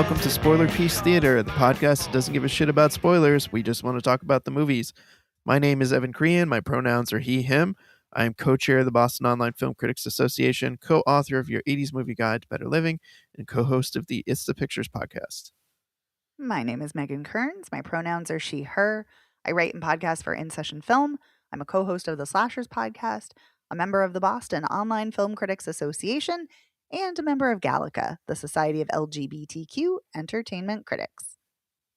welcome to Spoiler Piece Theater, the podcast that doesn't give a shit about spoilers. We just want to talk about the movies. My name is Evan Crean. My pronouns are he, him. I am co-chair of the Boston Online Film Critics Association, co-author of your 80s Movie Guide to Better Living, and co-host of the It's the Pictures podcast. My name is Megan Kearns. My pronouns are she, her. I write and podcast for In Session Film. I'm a co-host of the Slashers podcast, a member of the Boston Online Film Critics Association, and a member of Gallica, the Society of LGBTQ Entertainment Critics.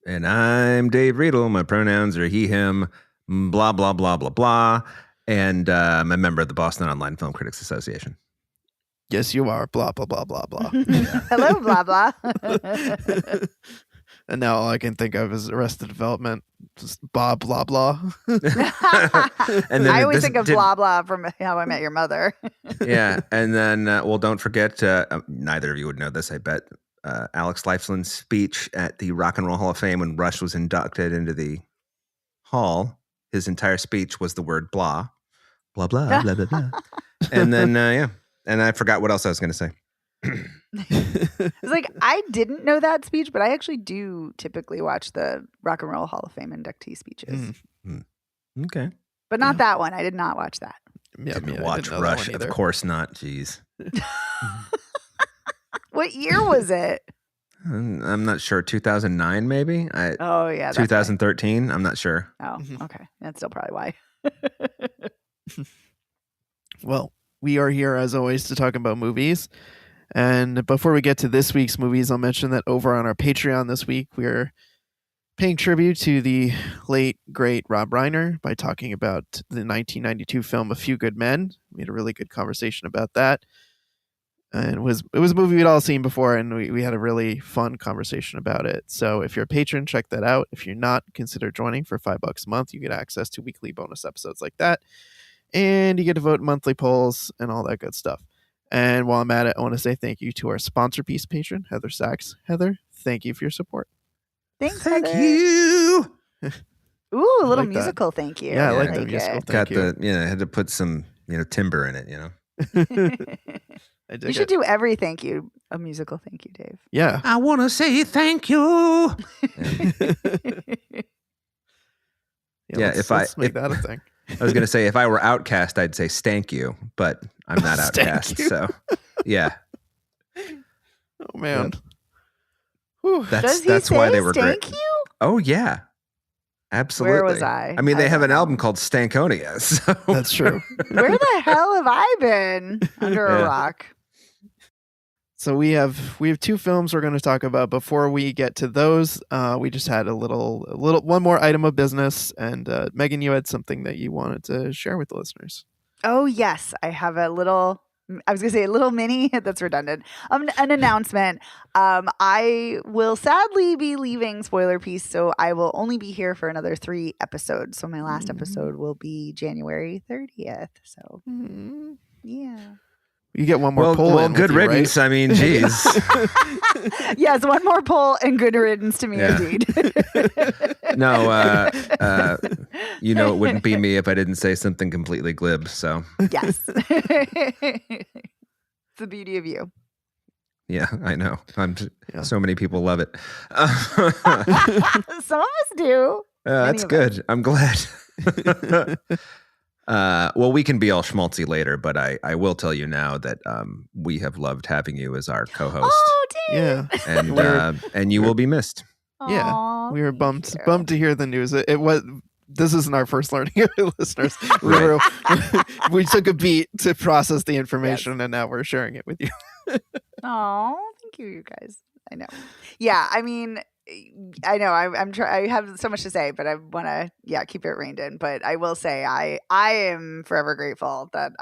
And I'm Dave Riedel. My pronouns are he, him, blah, blah, blah, blah, blah. And I'm a member of the Boston Online Film Critics Association. Yes, you are. Blah, blah, blah, blah, blah. Hello, blah, blah. And now all I can think of is Arrested Development. Just blah, blah, blah. And then I always think of blah, blah from How I Met Your Mother. Yeah. And then, well, don't forget, neither of you would know this, I bet, Alex Lifeland's speech at the Rock and Roll Hall of Fame when Rush was inducted into the hall. His entire speech was the word blah, blah, blah, blah, blah, blah. And then, yeah. And I forgot what else I was going to say. It's like, I didn't know that speech, but I actually do typically watch the Rock and Roll Hall of Fame inductee speeches. Okay. But not that one. I did not watch that. Yeah, Didn't watch Rush. Of course not. Jeez. What year was it? I'm not sure. 2009, maybe? Oh, yeah. 2013. I'm not sure. Oh, okay. That's still probably why. Well, we are here, as always, to talk about movies. And before we get to this week's movies, I'll mention that over on our Patreon this week, we're paying tribute to the late, great Rob Reiner by talking about the 1992 film A Few Good Men. We had a really good conversation about that. And it was a movie we'd all seen before, and we had a really fun conversation about it. So if you're a patron, check that out. If you're not, consider joining for $5 a month. You get access to weekly bonus episodes like that. And you get to vote in monthly polls and all that good stuff. And while I'm at it, I want to say thank you to our sponsor piece patron, Heather Sachs. Heather, thank you for your support. Thanks, Thank Heather. you. Ooh, a little like musical thank you. Yeah, I like Yeah. the musical it. thank you. Had to put some, timber in it, I dig You should it. do every thank you a musical thank you, Dave. Yeah. I want to say thank you. Yeah, let's make that a thing. I was going to say, if I were Outcast, I'd say stank you, but I'm not Stank Outcast. you. So, yeah. Oh, man. Whew. Does he That's why say they were stank great. you? Oh, yeah. Absolutely. Where was I? I mean, they I have don't an know. album called Stankonia. So. That's true. Where the hell have I been? Under a Yeah. rock. So we have two films we're going to talk about. Before we get to those, we just had a little one more item of business, and Megan, you had something that you wanted to share with the listeners. Oh, yes. I have a little, I was going to say a little mini, that's redundant, an announcement. I will sadly be leaving Spoiler Piece, so I will only be here for another 3 episodes. So my last episode will be January 30th. So, yeah. You get one more poll. Well, in good with you, riddance. I mean, geez. Yes, one more poll and good riddance to me, Yeah. indeed. No, it wouldn't be me if I didn't say something completely glib. So, Yes. It's the beauty of you. yeah, I know. Yeah. So many people love it. Some of us do. That's of good. I'm glad. Well, we can be all schmaltzy later, but I will tell you now that we have loved having you as our co-host, Oh, dang. Yeah. and you will be missed. Yeah. Aw, We were thank bummed you. to hear the news. It was. This isn't our first learning of it, listeners. We took a beat to process the information, and now we're sharing it with you. Oh, thank you, you guys. I know. Yeah, I mean, I know I have so much to say, but I want to keep it reined in. But I will say I am forever grateful that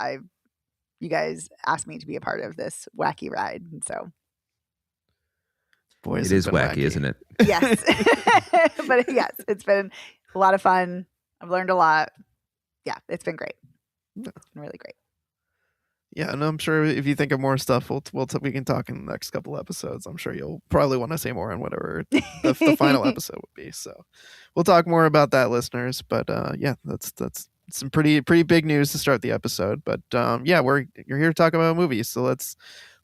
you guys asked me to be a part of this wacky ride. And so Boy, It is wacky, isn't it? yes, but yes, it's been a lot of fun. I've learned a lot. Yeah, it's been great. It's been really great. Yeah, and I'm sure if you think of more stuff, we can talk in the next couple episodes. I'm sure you'll probably want to say more on whatever the final episode would be. So we'll talk more about that, listeners. But yeah, that's some pretty big news to start the episode. But yeah, you're here to talk about movies, so let's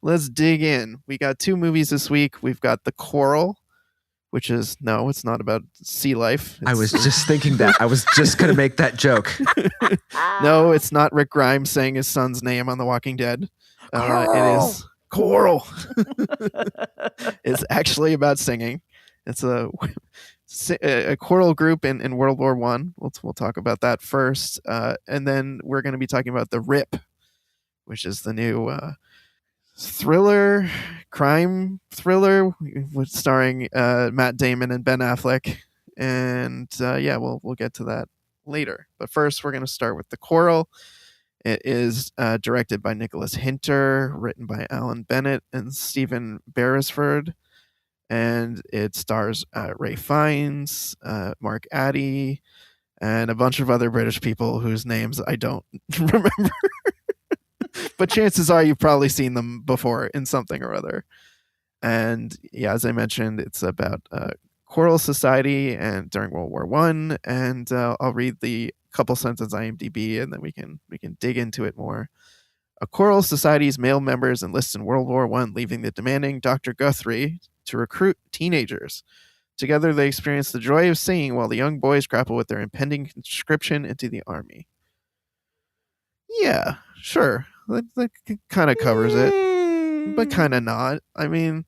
let's dig in. We got 2 movies this week. We've got The Choral, which is no, it's not about sea life. I was just thinking that. I was just going to make that joke. No, it's not Rick Grimes saying his son's name on The Walking Dead. It is Choral. It's actually about singing. It's a choral group in World War One. We'll talk about that first, and then we're going to be talking about The Rip, which is the new crime thriller starring Matt Damon and Ben Affleck. And we'll get to that later. But first, we're going to start with The Choral. It is directed by Nicholas Hinter, written by Alan Bennett and Stephen Beresford, and it stars Ray Fiennes, Mark Addy, and a bunch of other British people whose names I don't remember. But chances are you've probably seen them before in something or other. And yeah, as I mentioned, it's about choral society and during World War One. And I'll read the couple sentences IMDb, and then we can dig into it more. A choral society's male members enlist in World War One, leaving the demanding Dr. Guthrie to recruit teenagers. Together, they experience the joy of singing while the young boys grapple with their impending conscription into the army. Yeah, sure. That kind of covers it, but kind of not. I mean,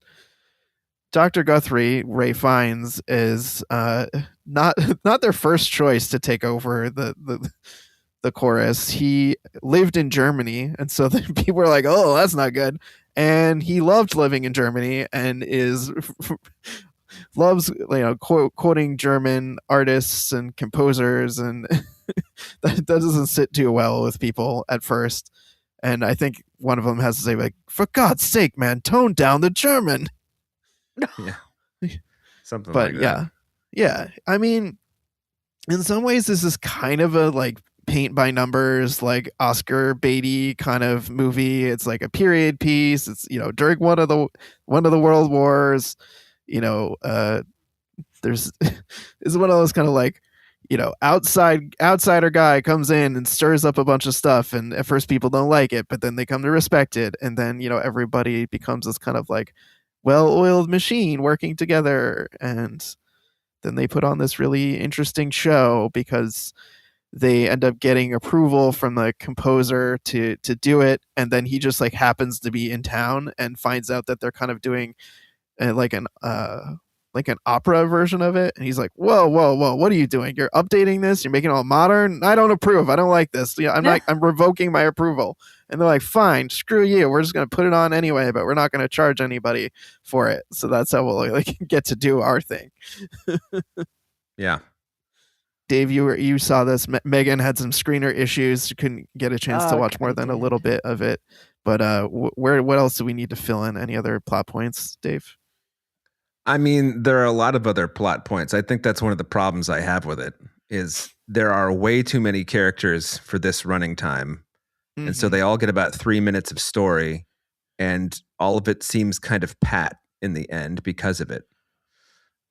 Dr. Guthrie, Ray Fiennes, is not their first choice to take over the chorus. He lived in Germany, and so the people were like, "Oh, that's not good." And he loved living in Germany, and loves quoting German artists and composers, and that doesn't sit too well with people at first. And I think one of them has to say, like, "For God's sake, man, tone down the German." Yeah, something But like that. yeah. I mean, in some ways, this is kind of a like paint by numbers, like Oscar baity kind of movie. It's like a period piece. It's during one of the world wars. There's is one of those kind of like outsider guy comes in and stirs up a bunch of stuff, and at first people don't like it, but then they come to respect it, and then everybody becomes this kind of like well-oiled machine working together, and then they put on this really interesting show because they end up getting approval from the composer to do it, and then he just like happens to be in town and finds out that they're kind of doing like an opera version of it, and he's like, whoa, what are you doing? You're updating this, you're making it all modern. I don't approve, I don't like this. I'm revoking my approval. And they're like, fine, screw you, we're just going to put it on anyway, but we're not going to charge anybody for it. So that's how we'll like get to do our thing. Yeah. Dave, you saw this. Megan had some screener issues. She couldn't get a chance to watch more than a little bit of it. But what else do we need to fill in? Any other plot points, Dave? I mean, there are a lot of other plot points. I think that's one of the problems I have with it, is there are way too many characters for this running time. Mm-hmm. And so they all get about 3 minutes of story, and all of it seems kind of pat in the end because of it.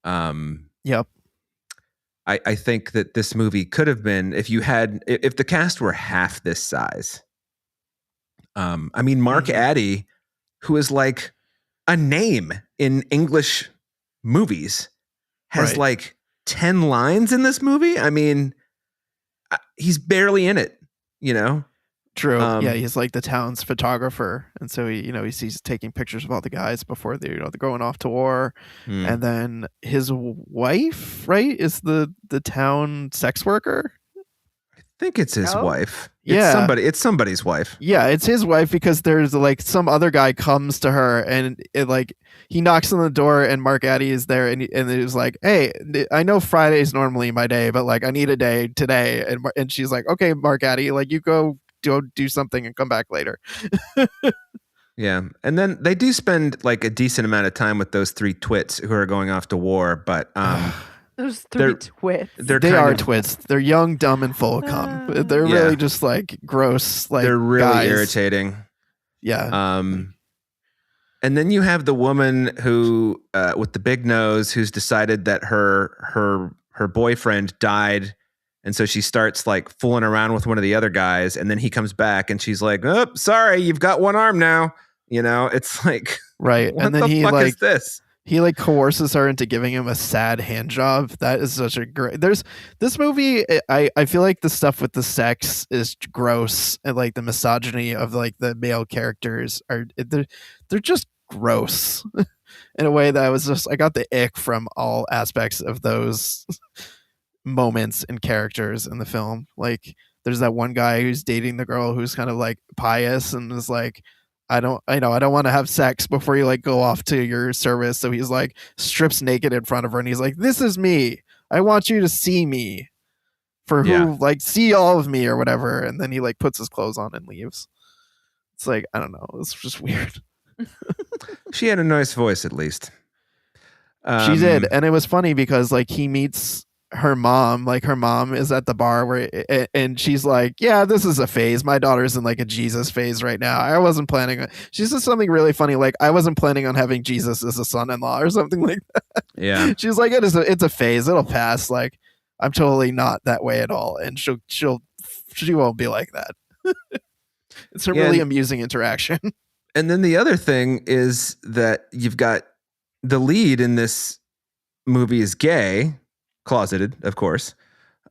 Yep. I think that this movie could have been, if the cast were half this size. I mean, Mark Addy, who is like a name in English movies, has like 10 lines in this movie. I mean, he's barely in it, True. Yeah, he's like the town's photographer, and so he's taking pictures of all the guys before they're going off to war, and then his wife, right, is the town sex worker. I think it's his wife. Yeah, it's somebody's wife. Yeah, it's his wife, because there's like some other guy comes to her, and it like he knocks on the door, and Mark Addy is there, and it was like, hey, I know Friday's normally my day, but like I need a day today, and she's like, okay, Mark Addy, like you go do something and come back later. Yeah, and then they do spend like a decent amount of time with those 3 twits who are going off to war, but those 3 twits. They are twits. They're young, dumb, and full of cum. They're really just like gross. Like they're really guys. irritating. Yeah. And then you have the woman who, with the big nose, who's decided that her boyfriend died, and so she starts like fooling around with one of the other guys, and then he comes back, and she's like, "Oh, sorry, you've got one arm now." You know, it's like, Right. what And then the fuck is this? he like coerces her into giving him a sad hand job. That is such a great. There's this movie. I feel like the stuff with the sex is gross, and like the misogyny of like the male characters they're just gross in a way that I got the ick from all aspects of those moments and characters in the film. Like there's that one guy who's dating the girl who's kind of like pious and is like, I don't want to have sex before you like go off to your service. So he's like strips naked in front of her and he's like, this is me. I want you to see me for who like see all of me or whatever. And then he like puts his clothes on and leaves. It's like, I don't know. It's just weird. She had a nice voice, at least. She did. And it was funny because like he meets her mom, like her mom is at the bar and she's like, yeah, this is a phase. My daughter's in like a Jesus phase right now. I wasn't planning on, she says something really funny, like I wasn't planning on having Jesus as a son-in-law or something like that. Yeah. She's like, it's a phase, it'll pass. Like I'm totally not that way at all. And she won't be like that. It's a really amusing interaction. And then the other thing is that you've got the lead in this movie is gay, closeted, of course.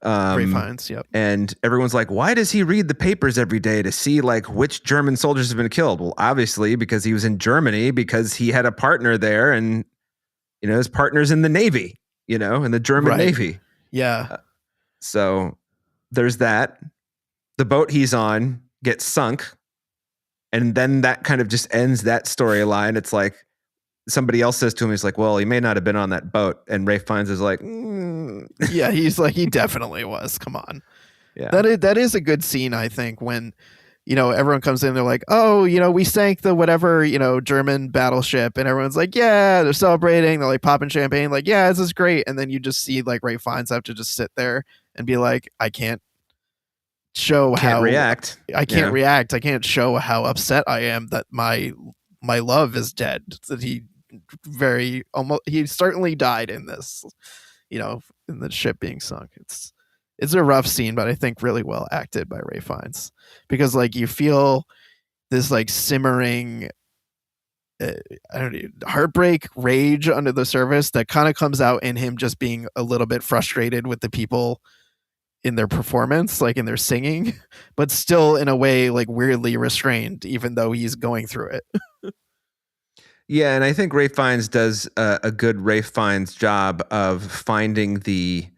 Great finds, yep. And everyone's like, why does he read the papers every day to see like which German soldiers have been killed? Well, obviously because he was in Germany, because he had a partner there, and you know his partner's in the Navy, you know, in the German Navy. Yeah. So there's that. The boat he's on gets sunk, and then that kind of just ends that storyline. It's like somebody else says to him, he's like, well, he may not have been on that boat. And Ralph Fiennes is like, yeah, he's like, he definitely was. Come on. Yeah. That is a good scene, I think, when, you know, everyone comes in, they're like, oh, you know, we sank the whatever, you know, German battleship. And everyone's like, yeah, they're celebrating. They're like popping champagne. Like, yeah, this is great. And then you just see like Ralph Fiennes have to just sit there and be like, I can't react. I can't react. I can't show how upset I am that my love is dead. That he certainly died in this, you know, in the ship being sunk. It's a rough scene, but I think really well acted by Ralph Fiennes, because like you feel this like simmering heartbreak, rage under the surface that kind of comes out in him just being a little bit frustrated with the people in their performance, like in their singing, but still in a way like weirdly restrained, even though he's going through it. Yeah, and I think Ralph Fiennes does a good Ralph Fiennes job of finding the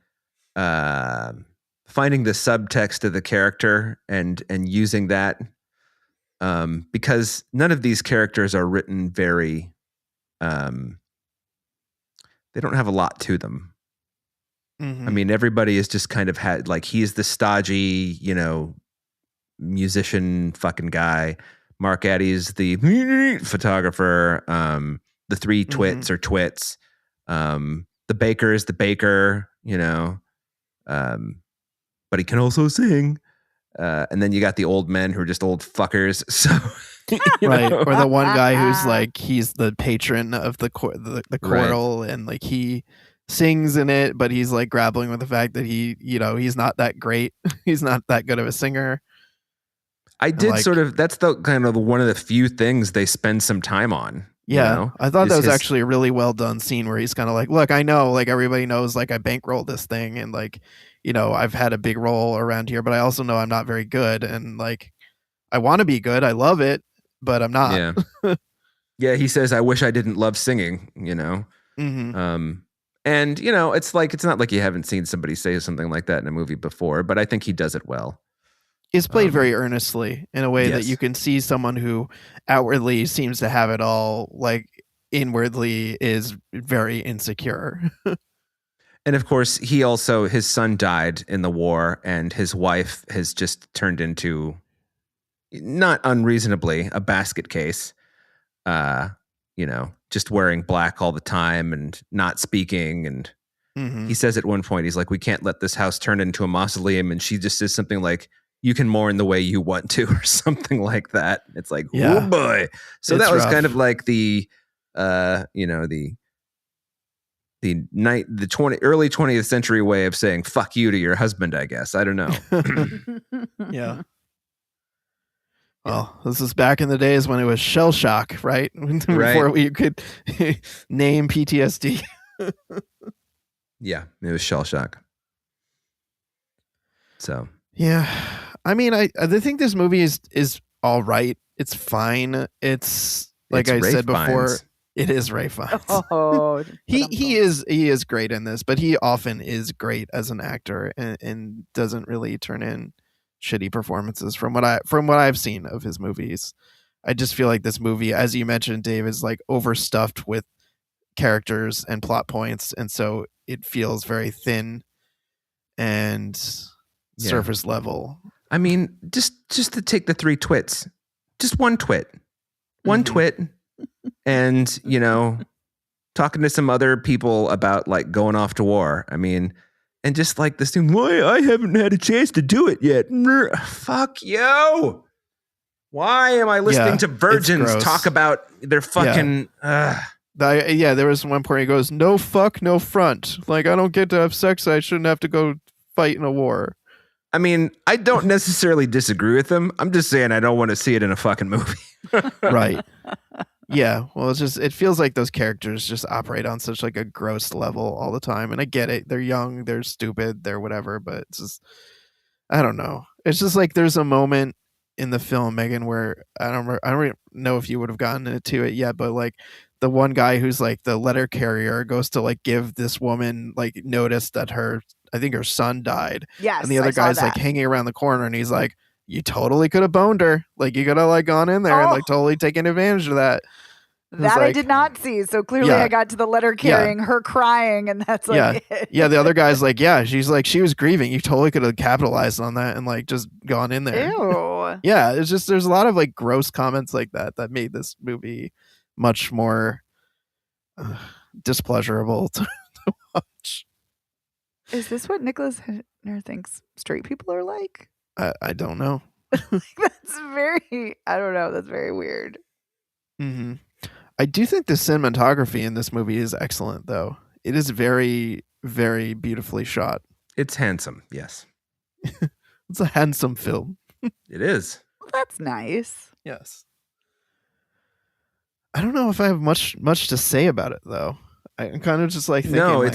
subtext of the character and using that, because none of these characters are written very. They don't have a lot to them. Mm-hmm. I mean, everybody is just kind of had like he's the stodgy, you know, musician fucking guy. Mark Addy's the photographer. The three twits are twits. The baker is the baker, you know, but he can also sing. And then you got the old men who are just old fuckers. So, right. Or the one guy who's like, he's the patron of the choral, and like he sings in it, but he's like grappling with the fact that he, you know, he's not that great. He's not that good of a singer. I did like, sort of, that's the kind of one of the few things they spend some time on. Yeah. You know, I thought that was actually a really well done scene where he's kind of like, look, I know like everybody knows like I bankrolled this thing and like, you know, I've had a big role around here, but I also know I'm not very good. And like, I want to be good. I love it, but I'm not. Yeah. Yeah. He says, I wish I didn't love singing, you know? Mm-hmm. And you know, it's like, it's not like you haven't seen somebody say something like that in a movie before, but I think he does it well. It's played very earnestly in a way that you can see someone who outwardly seems to have it all, like inwardly is very insecure. And of course, his son died in the war, and his wife has just turned into, not unreasonably, a basket case. You know, just wearing black all the time and not speaking. And he says at one point, he's like, we can't let this house turn into a mausoleum. And she just says something like, you can mourn the way you want to, or something like that. It's like, oh boy. So that was rough. Kind of like the, you know, the early 20th century way of saying fuck you to your husband, I guess. I don't know. Yeah. Well, this is back in the days when it was shell shock, right? Before we could name PTSD. Yeah, it was shell shock. So yeah, I mean, I think this movie is all right. It's fine. It's like it's I Ray said before. Fiennes. It is Ray Fiennes. Oh, he is great in this, but he often is great as an actor and doesn't really turn in shitty performances from what I've seen of his movies. I just feel like this movie, as you mentioned, Dave, is like overstuffed with characters and plot points, and so it feels very thin and surface level. I mean, just to take the 3 twits, just one twit, twit, and talking to some other people about like going off to war. I mean, and just like this thing, why I haven't had a chance to do it yet. Fuck you. Why am I listening to virgins talk about their fucking... there was one point he goes, no fuck, no front. Like, I don't get to have sex. I shouldn't have to go fight in a war. I mean, I don't necessarily disagree with him. I'm just saying I don't want to see it in a fucking movie. Right. Yeah. Well, it feels like those characters just operate on such like a gross level all the time. And I get it. They're young, they're stupid, they're whatever, but it's just, I don't know. It's just like there's a moment in the film, Megan, where I don't know if you would have gotten into it yet, but like the one guy who's like the letter carrier goes to like give this woman like notice that I think her son died. Yes. And the other guy's like hanging around the corner and he's like, you totally could have boned her. Like you could have like gone in there and like totally taken advantage of that. That I did not see. So clearly I got to the letter carrying, her crying, and that's like it. Yeah, the other guy's like, she's like, she was grieving. You totally could have capitalized on that and like just gone in there. Ew. Yeah, it's just there's a lot of like gross comments like that made this movie much more displeasurable to watch. Is this what Nicholas Hittner thinks straight people are like? I don't know. That's very, I don't know. That's very weird. Mm-hmm. I do think the cinematography in this movie is excellent, though. It is very, very beautifully shot. It's handsome, yes. It's a handsome film. It is. Well, that's nice. Yes. I don't know if I have much to say about it, though. I'm kind of just like thinking. No,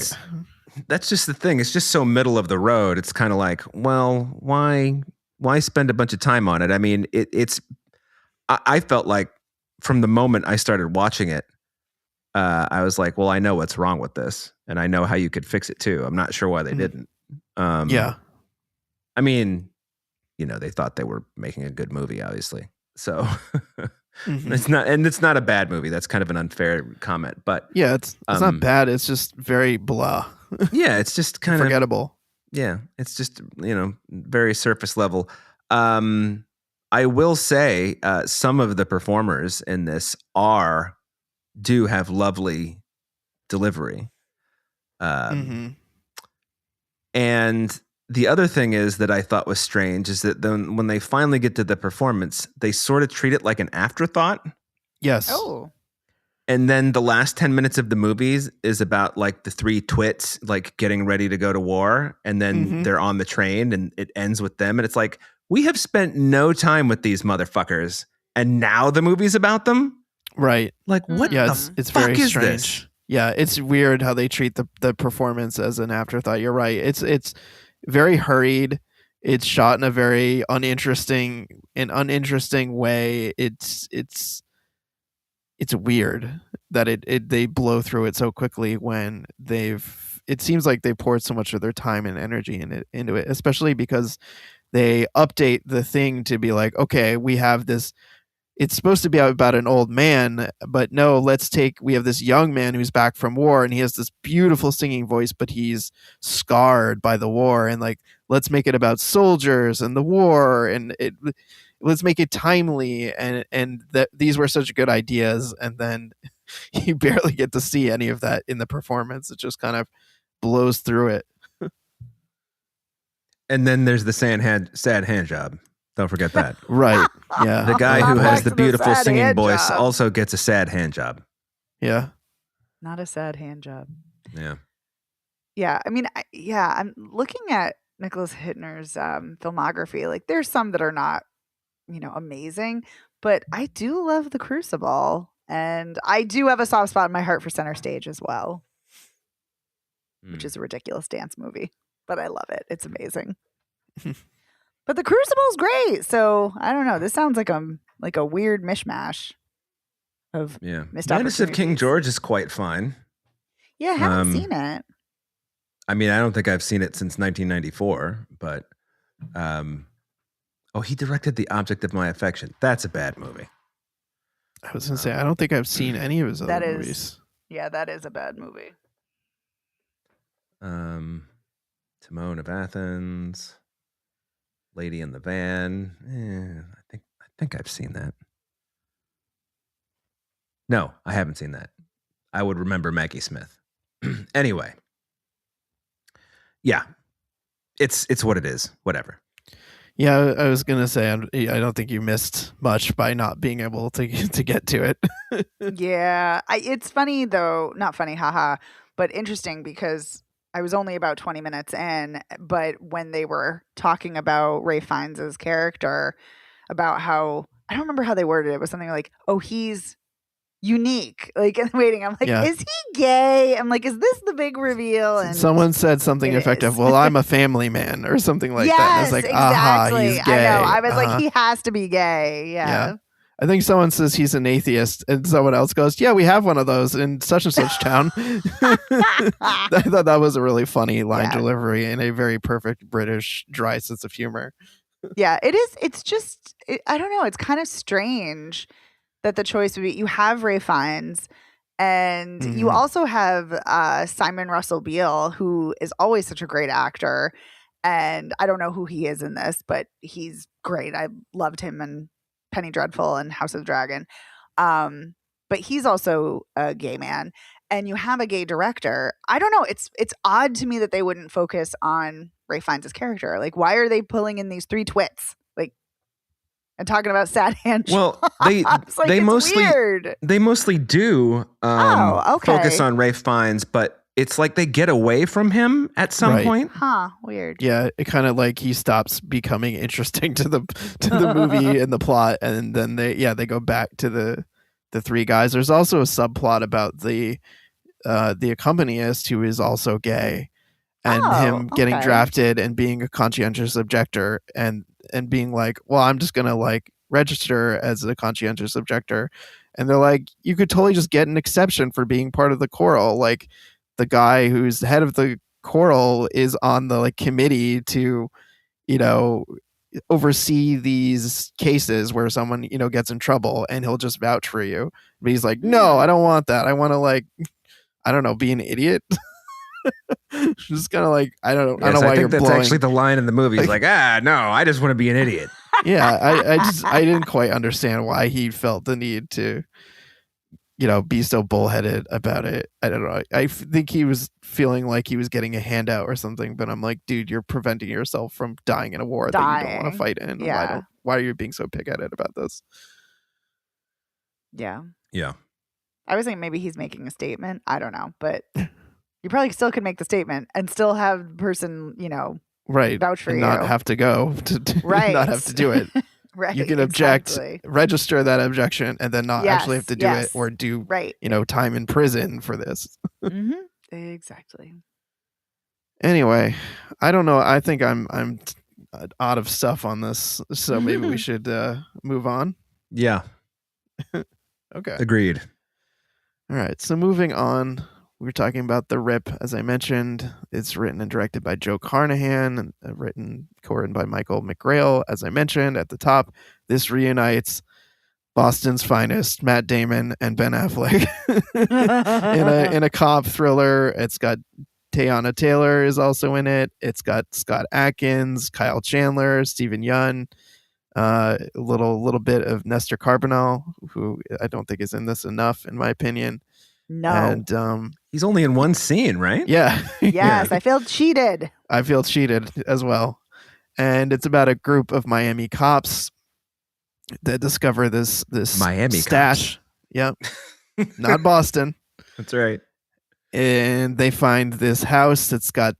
that's just the thing. It's just so middle of the road. It's kind of like, well, why spend a bunch of time on it? I mean, I felt like from the moment I started watching it, I was like, well, I know what's wrong with this, and I know how you could fix it too. I'm not sure why they didn't. Yeah. I mean, they thought they were making a good movie, obviously. So it's not a bad movie. That's kind of an unfair comment, but yeah, it's not bad. It's just very blah. Yeah, it's just kind of forgettable. Yeah, it's just very surface level. I will say some of the performers in this do have lovely delivery. And the other thing is that I thought was strange is that then when they finally get to the performance, they sort of treat it like an afterthought. Yes. Oh. And then the last 10 minutes of the movies is about like the 3 twits like getting ready to go to war, and then they're on the train and it ends with them, and it's like, we have spent no time with these motherfuckers and now the movie's about them? Right. Like, what it's fuck very is strange. This? Yeah, it's weird how they treat the performance as an afterthought. You're right. It's very hurried. It's shot in a very uninteresting way. It's weird that they blow through it so quickly when it seems like they poured so much of their time and energy into it, especially because they update the thing to be like, okay, we have this, it's supposed to be about an old man, but no, we have this young man who's back from war and he has this beautiful singing voice, but he's scarred by the war, and like, let's make it about soldiers and the war, and let's make it timely, and that these were such good ideas, and then you barely get to see any of that in the performance. It just kind of blows through it. And then there's the sad hand job. Don't forget that. Right. Yeah. The guy who has the beautiful singing voice job. also gets a sad hand job. Yeah. Not a sad hand job. Yeah. Yeah. I mean, I'm looking at Nicholas Hittner's filmography. Like, there's some that are not amazing. But I do love The Crucible, and I do have a soft spot in my heart for Center Stage as well, which is a ridiculous dance movie, but I love it. It's amazing. But The Crucible is great. So I don't know. This sounds like a weird mishmash of missed Madness of King opportunities. George is quite fine. Yeah, I haven't seen it. I mean, I don't think I've seen it since 1994, but he directed The Object of My Affection. That's a bad movie. I was going to say, I don't think I've seen any of his other movies. Yeah, that is a bad movie. Timon of Athens, Lady in the Van. I think I've seen that. No, I haven't seen that. I would remember Maggie Smith. Anyway. Yeah. It's what it is. Whatever. Yeah, I was going to say, I don't think you missed much by not being able to get to it. Yeah. It's funny, though. Not funny, haha, but interesting because I was only about 20 minutes in, but when they were talking about Ray Fiennes' character, about how, I don't remember how they worded it, it was something like, oh, he's unique. Like, in waiting, I'm like, is he gay? I'm like, is this the big reveal? And someone said something effective. Well, I'm a family man or something like that. And it's like, exactly. He's gay. I know. I was like, he has to be gay. Yeah. I think someone says he's an atheist, and someone else goes, "Yeah, we have one of those in such and such town." I thought that was a really funny line delivery and a very perfect British dry sense of humor. Yeah, it is. It's just, I don't know. It's kind of strange that the choice would be you have Ray Fiennes, and you also have Simon Russell Beale, who is always such a great actor. And I don't know who he is in this, but he's great. I loved him in Penny Dreadful and House of the Dragon. But he's also a gay man, and you have a gay director. I don't know. It's odd to me that they wouldn't focus on Ray Fiennes' character. Like, why are they pulling in these three twits? Like, and talking about sad hand. Well, they mostly do focus on Ray Fiennes, but it's like they get away from him at some point. Huh, weird. Yeah, it kind of like he stops becoming interesting to the movie and the plot, and then they go back to the three guys. There's also a subplot about the accompanist who is also gay, and him getting drafted and being a conscientious objector and being like, well, I'm just gonna like register as a conscientious objector, and they're like, you could totally just get an exception for being part of the choral. Like, the guy who's head of the choral is on the like committee to, oversee these cases where someone, gets in trouble, and he'll just vouch for you. But he's like, no, I don't want that. I want to, like, I don't know, be an idiot. Just kind of like, I don't know why you're blowing. That's actually the line in the movie. He's like, no, I just want to be an idiot. Yeah, I didn't quite understand why he felt the need to, be so bullheaded about it. I don't know. I think he was feeling like he was getting a handout or something, but I'm like, dude, you're preventing yourself from dying in a war that you don't want to fight in. Yeah. Why are you being so pig-headed about this? Yeah. Yeah. I was thinking maybe he's making a statement. I don't know, but you probably still could make the statement and still have the person, right, vouch for and you. not have to go to right. not have to do it. Right. You can object, register that objection, and then not actually have to do it or do, time in prison for this. Exactly. Anyway, I don't know. I think I'm out of stuff on this, so maybe we should move on. Yeah. Okay. Agreed. All right. So moving on, we were talking about The Rip, as I mentioned. It's written and directed by Joe Carnahan, and co-written by Michael McGrail. As I mentioned at the top, this reunites Boston's finest, Matt Damon and Ben Affleck, in a cop thriller. It's got Teyana Taylor is also in it. It's got Scott Adkins, Kyle Chandler, Stephen Yeun, a little bit of Nestor Carbonell, who I don't think is in this enough, in my opinion. No. And he's only in one scene, right? Yeah. Yes, I feel cheated. I feel cheated as well. And it's about a group of Miami cops that discover this Miami stash. Cops. Yep. Not Boston. That's right. And they find this house that's got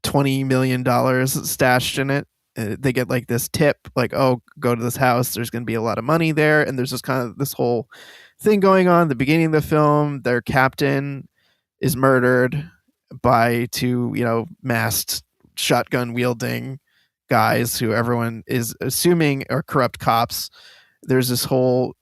$20 million stashed in it. they get like this tip, like, oh, go to this house. There's going to be a lot of money there, and there's just kind of this whole thing going on. At the beginning of the film, their captain is murdered by two, masked shotgun wielding guys who everyone is assuming are corrupt cops. There's this whole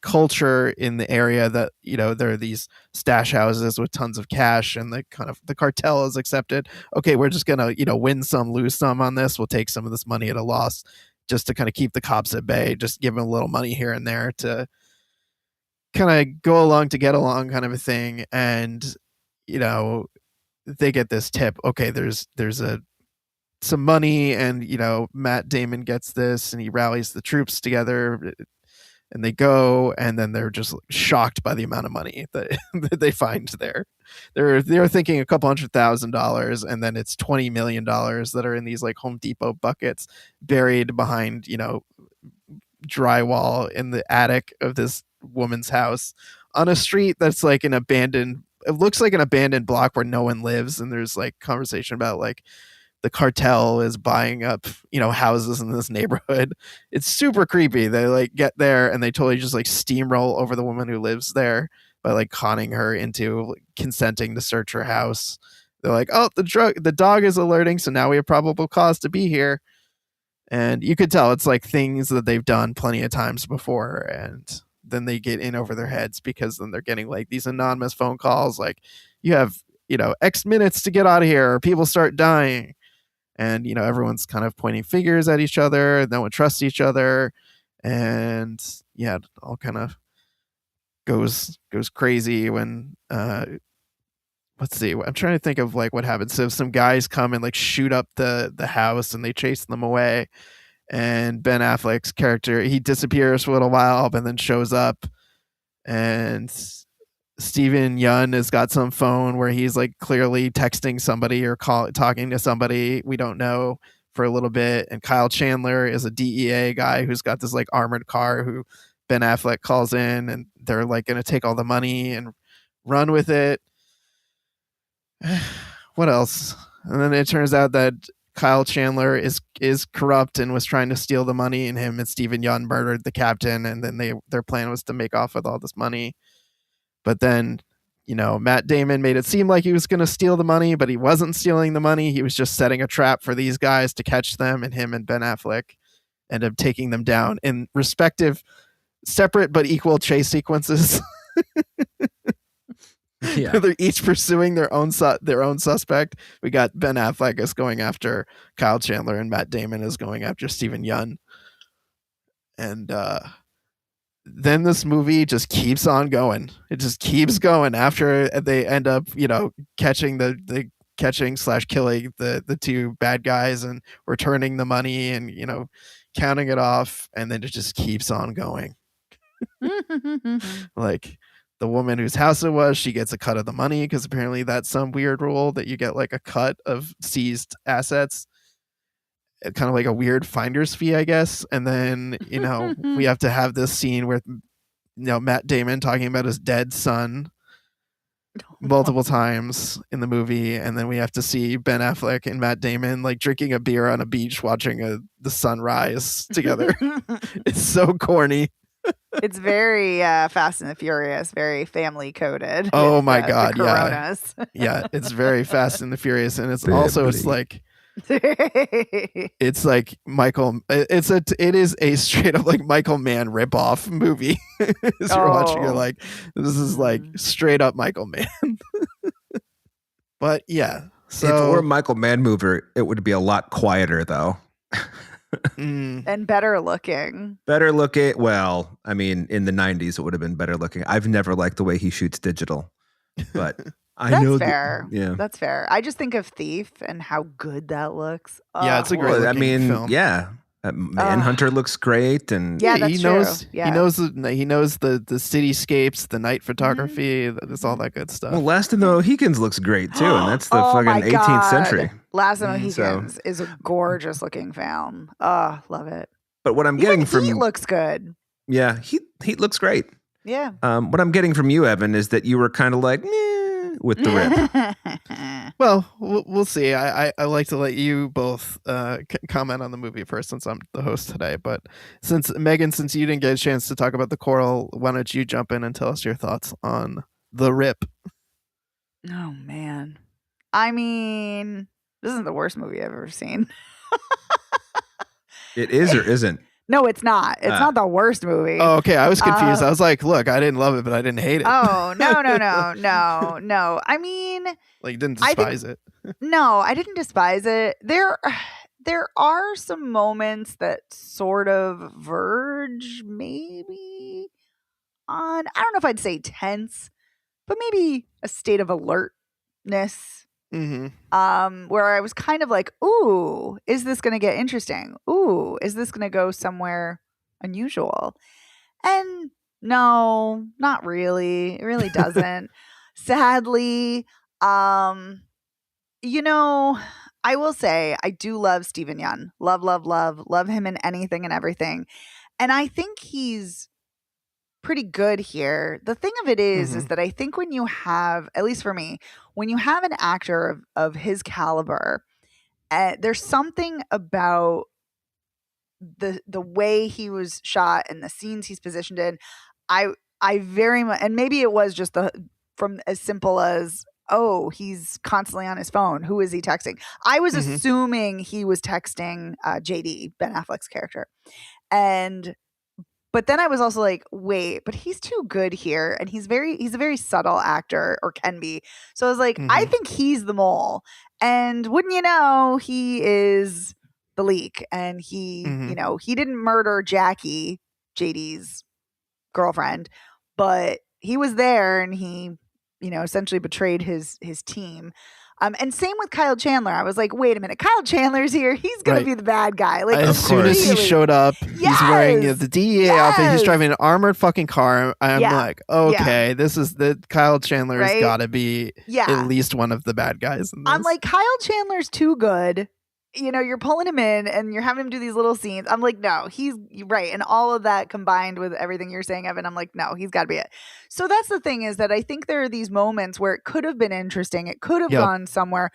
culture in the area that there are these stash houses with tons of cash, and the cartel is accepted. Okay, we're just gonna win some, lose some on this. We'll take some of this money at a loss just to kind of keep the cops at bay. Just give them a little money here and there to kind of go along to get along, kind of a thing. And they get this tip. Okay, there's some money, and Matt Damon gets this, and he rallies the troops together, and they go, and then they're just shocked by the amount of money that, that they find there. They're thinking a couple $100,000, and then it's $20 million that are in these like Home Depot buckets buried behind drywall in the attic of this woman's house on a street that's like it looks like an abandoned block where no one lives. And there's like conversation about like the cartel is buying up, houses in this neighborhood. It's super creepy. They like get there and they totally just like steamroll over the woman who lives there by like conning her into consenting to search her house. They're like, oh, the dog is alerting, so now we have probable cause to be here. And you could tell it's like things that they've done plenty of times before. And then they get in over their heads, because then they're getting like these anonymous phone calls like, you have, X minutes to get out of here, or people start dying. And, everyone's kind of pointing fingers at each other. No one trusts each other. And yeah, it all kind of goes crazy when, let's see, I'm trying to think of like what happens. So some guys come and like shoot up the house, and they chase them away. And Ben Affleck's character, he disappears for a little while, but then shows up. And Steven Yeun has got some phone where he's like clearly texting somebody or talking to somebody we don't know for a little bit. And Kyle Chandler is a DEA guy who's got this like armored car who Ben Affleck calls in, and they're like going to take all the money and run with it. What else? And then it turns out that Kyle Chandler is corrupt and was trying to steal the money, and him and Steven Yeun murdered the captain, and then their plan was to make off with all this money. But then, Matt Damon made it seem like he was going to steal the money, but he wasn't stealing the money. He was just setting a trap for these guys to catch them, and him and Ben Affleck end up taking them down in respective, separate but equal chase sequences. Yeah. They're each pursuing their own suspect. We got Ben Affleck is going after Kyle Chandler, and Matt Damon is going after Steven Yeun. And then this movie just keeps on going. It just keeps going after they end up, catching killing the two bad guys and returning the money and, counting it off. And then it just keeps on going. Like, the woman whose house it was, she gets a cut of the money, because apparently that's some weird rule that you get like a cut of seized assets. Kind of like a weird finder's fee, I guess. And then, we have to have this scene where, Matt Damon talking about his dead son multiple times in the movie. And then we have to see Ben Affleck and Matt Damon like drinking a beer on a beach, watching the sunrise together. It's so corny. It's very Fast and the Furious, very family coded. Oh my God. The Coronas. Yeah. It's very Fast and the Furious. And it's also, it's like Michael. It is a straight up like Michael Mann ripoff movie. As you're watching, you're like, this is like straight up Michael Mann. But yeah, so if it were a Michael Mann movie, it would be a lot quieter though. And better looking. Better looking. Well, I mean, in the 90s, it would have been better looking. I've never liked the way he shoots digital, but That's fair. Yeah, that's fair. I just think of Thief and how good that looks. Yeah, it's a great film. Yeah, Manhunter looks great, and yeah, that's he knows. He knows the cityscapes, the night photography, that's all that good stuff. Well, Last of the Mohicans looks great too, and that's the fucking 18th century. Last of the Mohicans is a gorgeous looking film. Oh, love it. But what I'm getting from Heat looks good. Yeah, Heat looks great. Yeah. What I'm getting from you, Evan, is that you were kind of like, with the rip. Well, we'll see. I like to let you both comment on the movie first, since I'm the host today. But since Megan, since you didn't get a chance to talk about the choral, why don't you jump in and tell us your thoughts on the rip? Oh man, I mean, this isn't the worst movie I've ever seen. It is or isn't? No, it's not. It's not the worst movie. Oh, okay. I was confused. I was like, look, I didn't love it, but I didn't hate it. Oh, no. I mean, like, didn't despise it. No, I didn't despise it. There are some moments that sort of verge maybe on, I don't know if I'd say tense, but maybe a state of alertness. Where I was kind of like, ooh, is this going to get interesting? Ooh, is this going to go somewhere unusual? And no, not really. It really doesn't. Sadly, you know, I will say I do love Stephen Yeun. Love him in anything and everything. And I think he's pretty good here. The thing of it is that I think when you have, at least for me, when you have an actor of his caliber, there's something about the way he was shot and the scenes he's positioned in. I very much, and maybe it was just from as simple as, oh, he's constantly on his phone. Who is he texting? I was assuming he was texting JD, Ben Affleck's character. But then I was also like, wait, but he's too good here. And he's a very subtle actor, or can be. So I was like, I think he's the mole. And wouldn't you know, he is the leak. And he, you know, he didn't murder Jackie, JD's girlfriend, but he was there and he, you know, essentially betrayed his team. And same with Kyle Chandler. I was like, wait a minute, Kyle Chandler's here. He's going to be the bad guy. Like, as soon as he showed up, he's wearing the DEA outfit. He's driving an armored fucking car. I'm like, okay, this is the Kyle Chandler has got to be at least one of the bad guys in this. I'm like, Kyle Chandler's too good. You know, you're pulling him in and you're having him do these little scenes. I'm like, no, he's right. And all of that combined with everything you're saying, Evan, I'm like, no, he's got to be it. So that's the thing, is that I think there are these moments where it could have been interesting. It could have gone somewhere.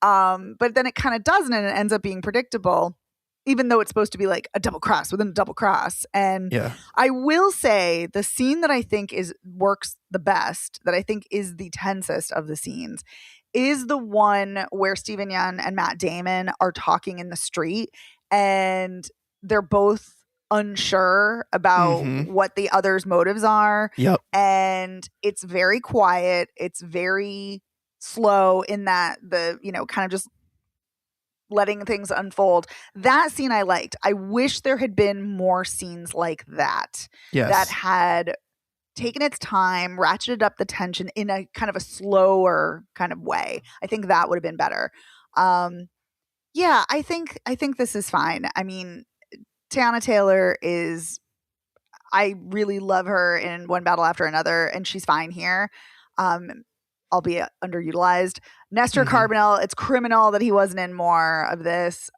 But then it kind of doesn't, and it ends up being predictable, even though it's supposed to be like a double cross within a double cross. And I will say the scene that I think works the best, that I think is the tensest of the scenes, is the one where Stephen Yeun and Matt Damon are talking in the street, and they're both unsure about what the other's motives are. And it's very quiet. It's very slow in that kind of just letting things unfold. That scene I liked. I wish there had been more scenes like that. That had taken its time, ratcheted up the tension in a kind of a slower kind of way. I think that would have been better. I think this is fine. I mean, Teyana Taylor I really love her in One Battle After Another, and she's fine here. Albeit underutilized. Nestor Carbonell, it's criminal that he wasn't in more of this.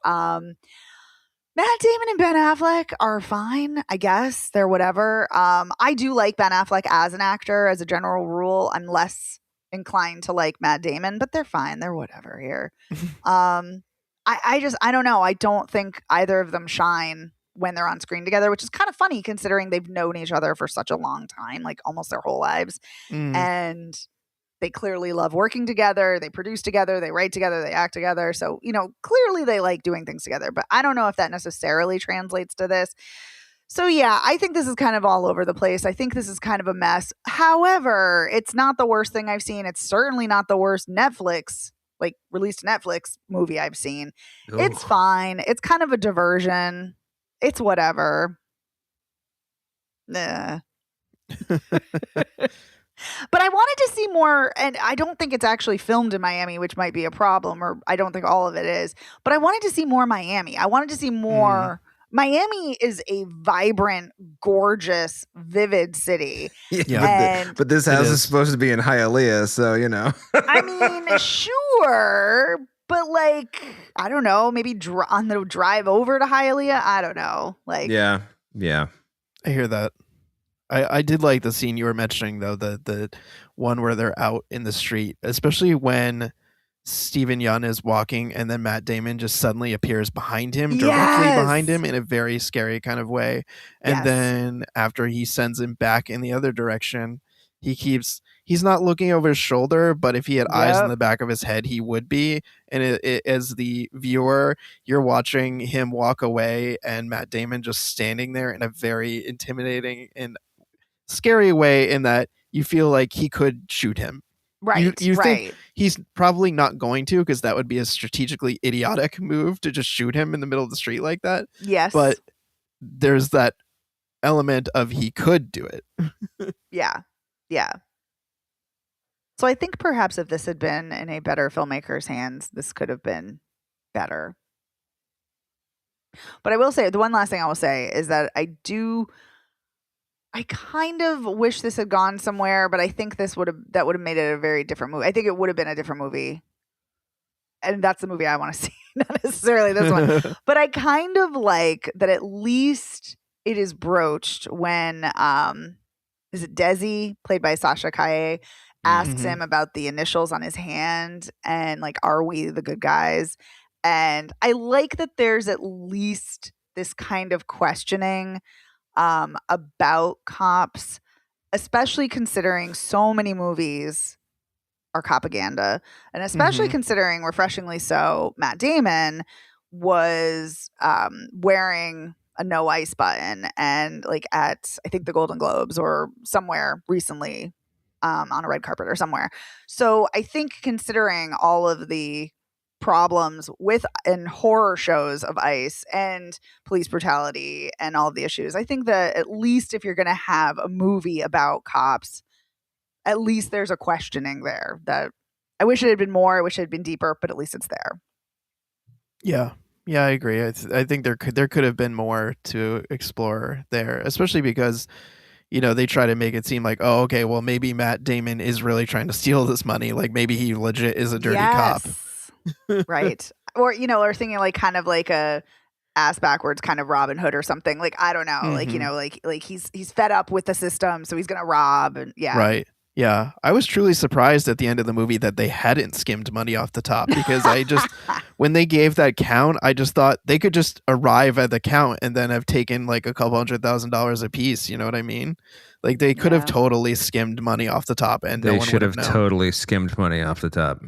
Matt Damon and Ben Affleck are fine, I guess. They're whatever. I do like Ben Affleck as an actor, as a general rule. I'm less inclined to like Matt Damon, but they're fine. They're whatever here. I don't know. I don't think either of them shine when they're on screen together, which is kind of funny considering they've known each other for such a long time, like almost their whole lives. And they clearly love working together. They produce together. They write together. They act together. So, you know, clearly they like doing things together. But I don't know if that necessarily translates to this. So, yeah, I think this is kind of all over the place. I think this is kind of a mess. However, it's not the worst thing I've seen. It's certainly not the worst released Netflix movie I've seen. Ooh. It's fine. It's kind of a diversion. It's whatever. Nah. But I wanted to see more, and I don't think it's actually filmed in Miami, which might be a problem, or I don't think all of it is. But I wanted to see more Miami. I wanted to see more. Miami is a vibrant, gorgeous, vivid city. But this house is supposed to be in Hialeah, so, you know. I mean, sure, but like, I don't know, maybe on the drive over to Hialeah, I don't know. Like, yeah. I hear that. I did like the scene you were mentioning though, the one where they're out in the street, especially when Stephen Yeun is walking and then Matt Damon just suddenly appears behind him, directly behind Yes. him in a very scary kind of way. And Yes. then after he sends him back in the other direction, he's not looking over his shoulder, but if he had eyes in Yep. the back of his head, he would be. And as the viewer, you're watching him walk away and Matt Damon just standing there in a very intimidating and scary way, in that you feel like he could shoot him. Right. You right. think he's probably not going to, because that would be a strategically idiotic move to just shoot him in the middle of the street like that. Yes. But there's that element of he could do it. Yeah. Yeah. So I think perhaps if this had been in a better filmmaker's hands, this could have been better. But I will say, the one last thing I will say is that I kind of wish this had gone somewhere, but I think that would have made it a very different movie. I think it would have been a different movie. And that's the movie I want to see, not necessarily this one. But I kind of like that at least it is broached when is it Desi, played by Sasha Kaye, asks him about the initials on his hand and like, are we the good guys? And I like that there's at least this kind of questioning about cops, especially considering so many movies are propaganda, and especially considering, refreshingly so, Matt Damon was wearing a no ice button, and like at, I think, the Golden Globes or somewhere recently, on a red carpet or somewhere. So I think, considering all of the problems with in horror shows of ice and police brutality and all of the issues, I think that at least if you're going to have a movie about cops, at least there's a questioning there. That I wish it had been more, I wish it had been deeper, but at least it's there. Yeah, I agree. I think there could have been more to explore there, especially because, you know, they try to make it seem like, oh, okay, well, maybe Matt Damon is really trying to steal this money. Like, maybe he legit is a dirty cop. Right. Or, you know, or thinking like kind of like a ass backwards kind of Robin Hood or something. Like, I don't know. Like, you know, like he's fed up with the system, so he's going to rob. And yeah. Right. Yeah. I was truly surprised at the end of the movie that they hadn't skimmed money off the top, because I just, when they gave that count, I just thought they could just arrive at the count and then have taken like a couple $100,000 a piece. You know what I mean? Like, they could have totally skimmed money off the top, and they no one should have known. totally skimmed money off the top.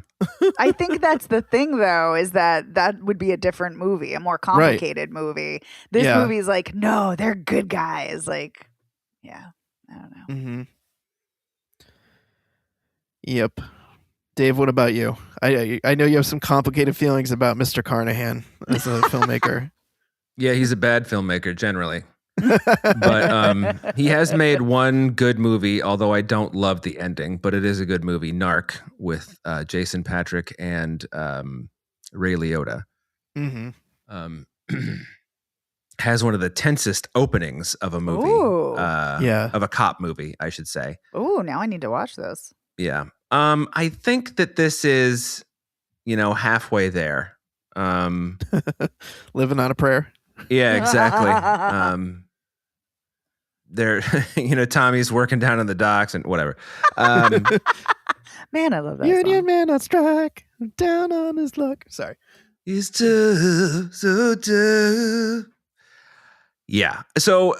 I think that's the thing, though, is that would be a different movie, a more complicated movie. This movie is like, no, they're good guys. Like, yeah, I don't know. Mm-hmm. Yep. Dave, what about you? I know you have some complicated feelings about Mr. Carnahan as a filmmaker. Yeah, he's a bad filmmaker generally. But he has made one good movie, although I don't love the ending, but it is a good movie, Narc, with Jason Patric and Ray Liotta. Has one of the tensest openings of a movie. Of a cop movie, I should say. Oh, now I need to watch this. Yeah. I think that this is, you know, halfway there. Living on a prayer. Yeah, exactly. There, you know, Tommy's working down on the docks and whatever. Man, I love that Union song. man on strike, down on his luck. Sorry. He's tough, so tough. Yeah. So,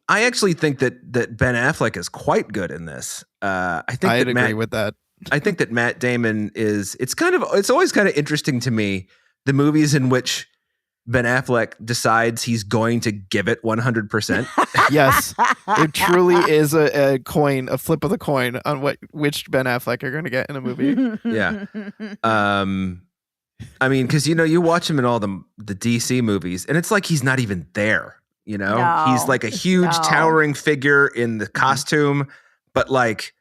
I actually think that Ben Affleck is quite good in this. I'd agree with that. I think that Matt Damon is. It's always kind of interesting to me, the movies in which Ben Affleck decides he's going to give it 100%. Yes, it truly is a flip of the coin on which Ben Affleck you're going to get in a movie. Yeah. I mean, because, you know, you watch him in all the DC movies, and it's like he's not even there. You know, he's like a huge towering figure in the costume, but like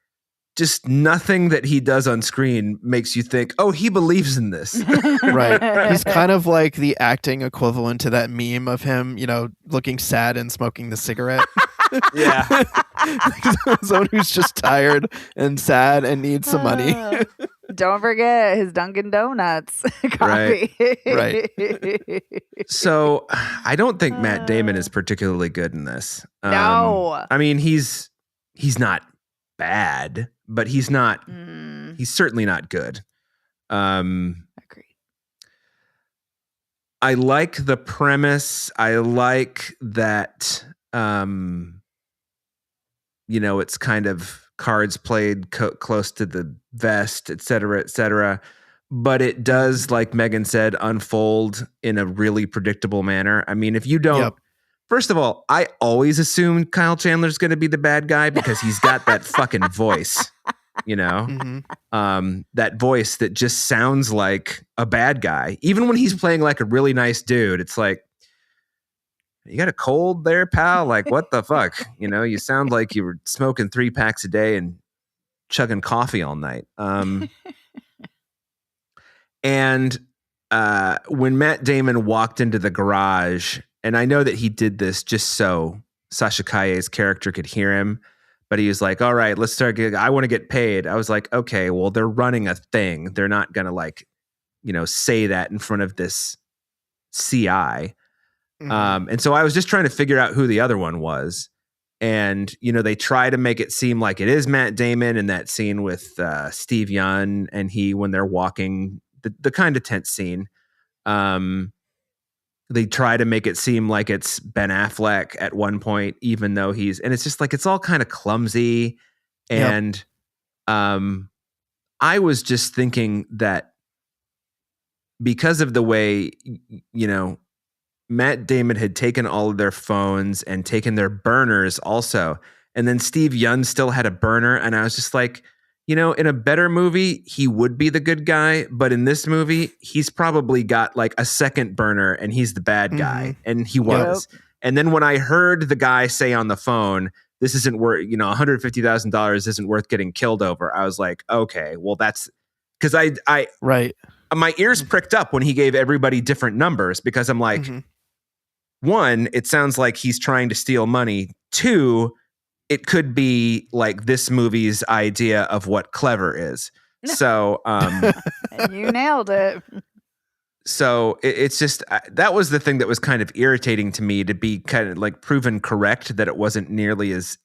just nothing that he does on screen makes you think, oh, he believes in this. Right. He's kind of like the acting equivalent to that meme of him, you know, looking sad and smoking the cigarette. Yeah. Someone who's just tired and sad and needs some money. Don't forget his Dunkin' Donuts coffee. Right. So I don't think Matt Damon is particularly good in this. No. I mean, he's not bad, but he's certainly not good. Agreed. I like the premise. I like that, it's kind of cards played close to the vest, et cetera, et cetera. But it does, like Megan said, unfold in a really predictable manner. I mean, if you don't, first of all, I always assume Kyle Chandler's going to be the bad guy because he's got that fucking voice, that voice that just sounds like a bad guy. Even when he's playing like a really nice dude, it's like, you got a cold there, pal? Like, what the fuck? You sound like you were smoking 3 packs a day and chugging coffee all night. And when Matt Damon walked into the garage, and I know that he did this just so Sasha Calle's character could hear him, but he was like, all right, let's start. I want to get paid. I was like, okay, well, they're running a thing. They're not going to say that in front of this CI. And so I was just trying to figure out who the other one was. And, they try to make it seem like it is Matt Damon in that scene with Steve Yeun and when they're walking, the kind of tense scene. They try to make it seem like it's Ben Affleck at one point, even though and it's just like, it's all kind of clumsy. And I was just thinking that because of the way, Matt Damon had taken all of their phones and taken their burners also. And then Steve Yeun still had a burner. And I was just like, in a better movie, he would be the good guy. But in this movie, he's probably got like a second burner and he's the bad guy. And he was. Yep. And then when I heard the guy say on the phone, this isn't worth, $150,000 isn't worth getting killed over. I was like, okay, well, that's because I my ears pricked up when he gave everybody different numbers because I'm like, one, it sounds like he's trying to steal money. Two, it could be like this movie's idea of what clever is. So, you nailed it. So it's just, that was the thing that was kind of irritating to me, to be kind of like proven correct that it wasn't nearly as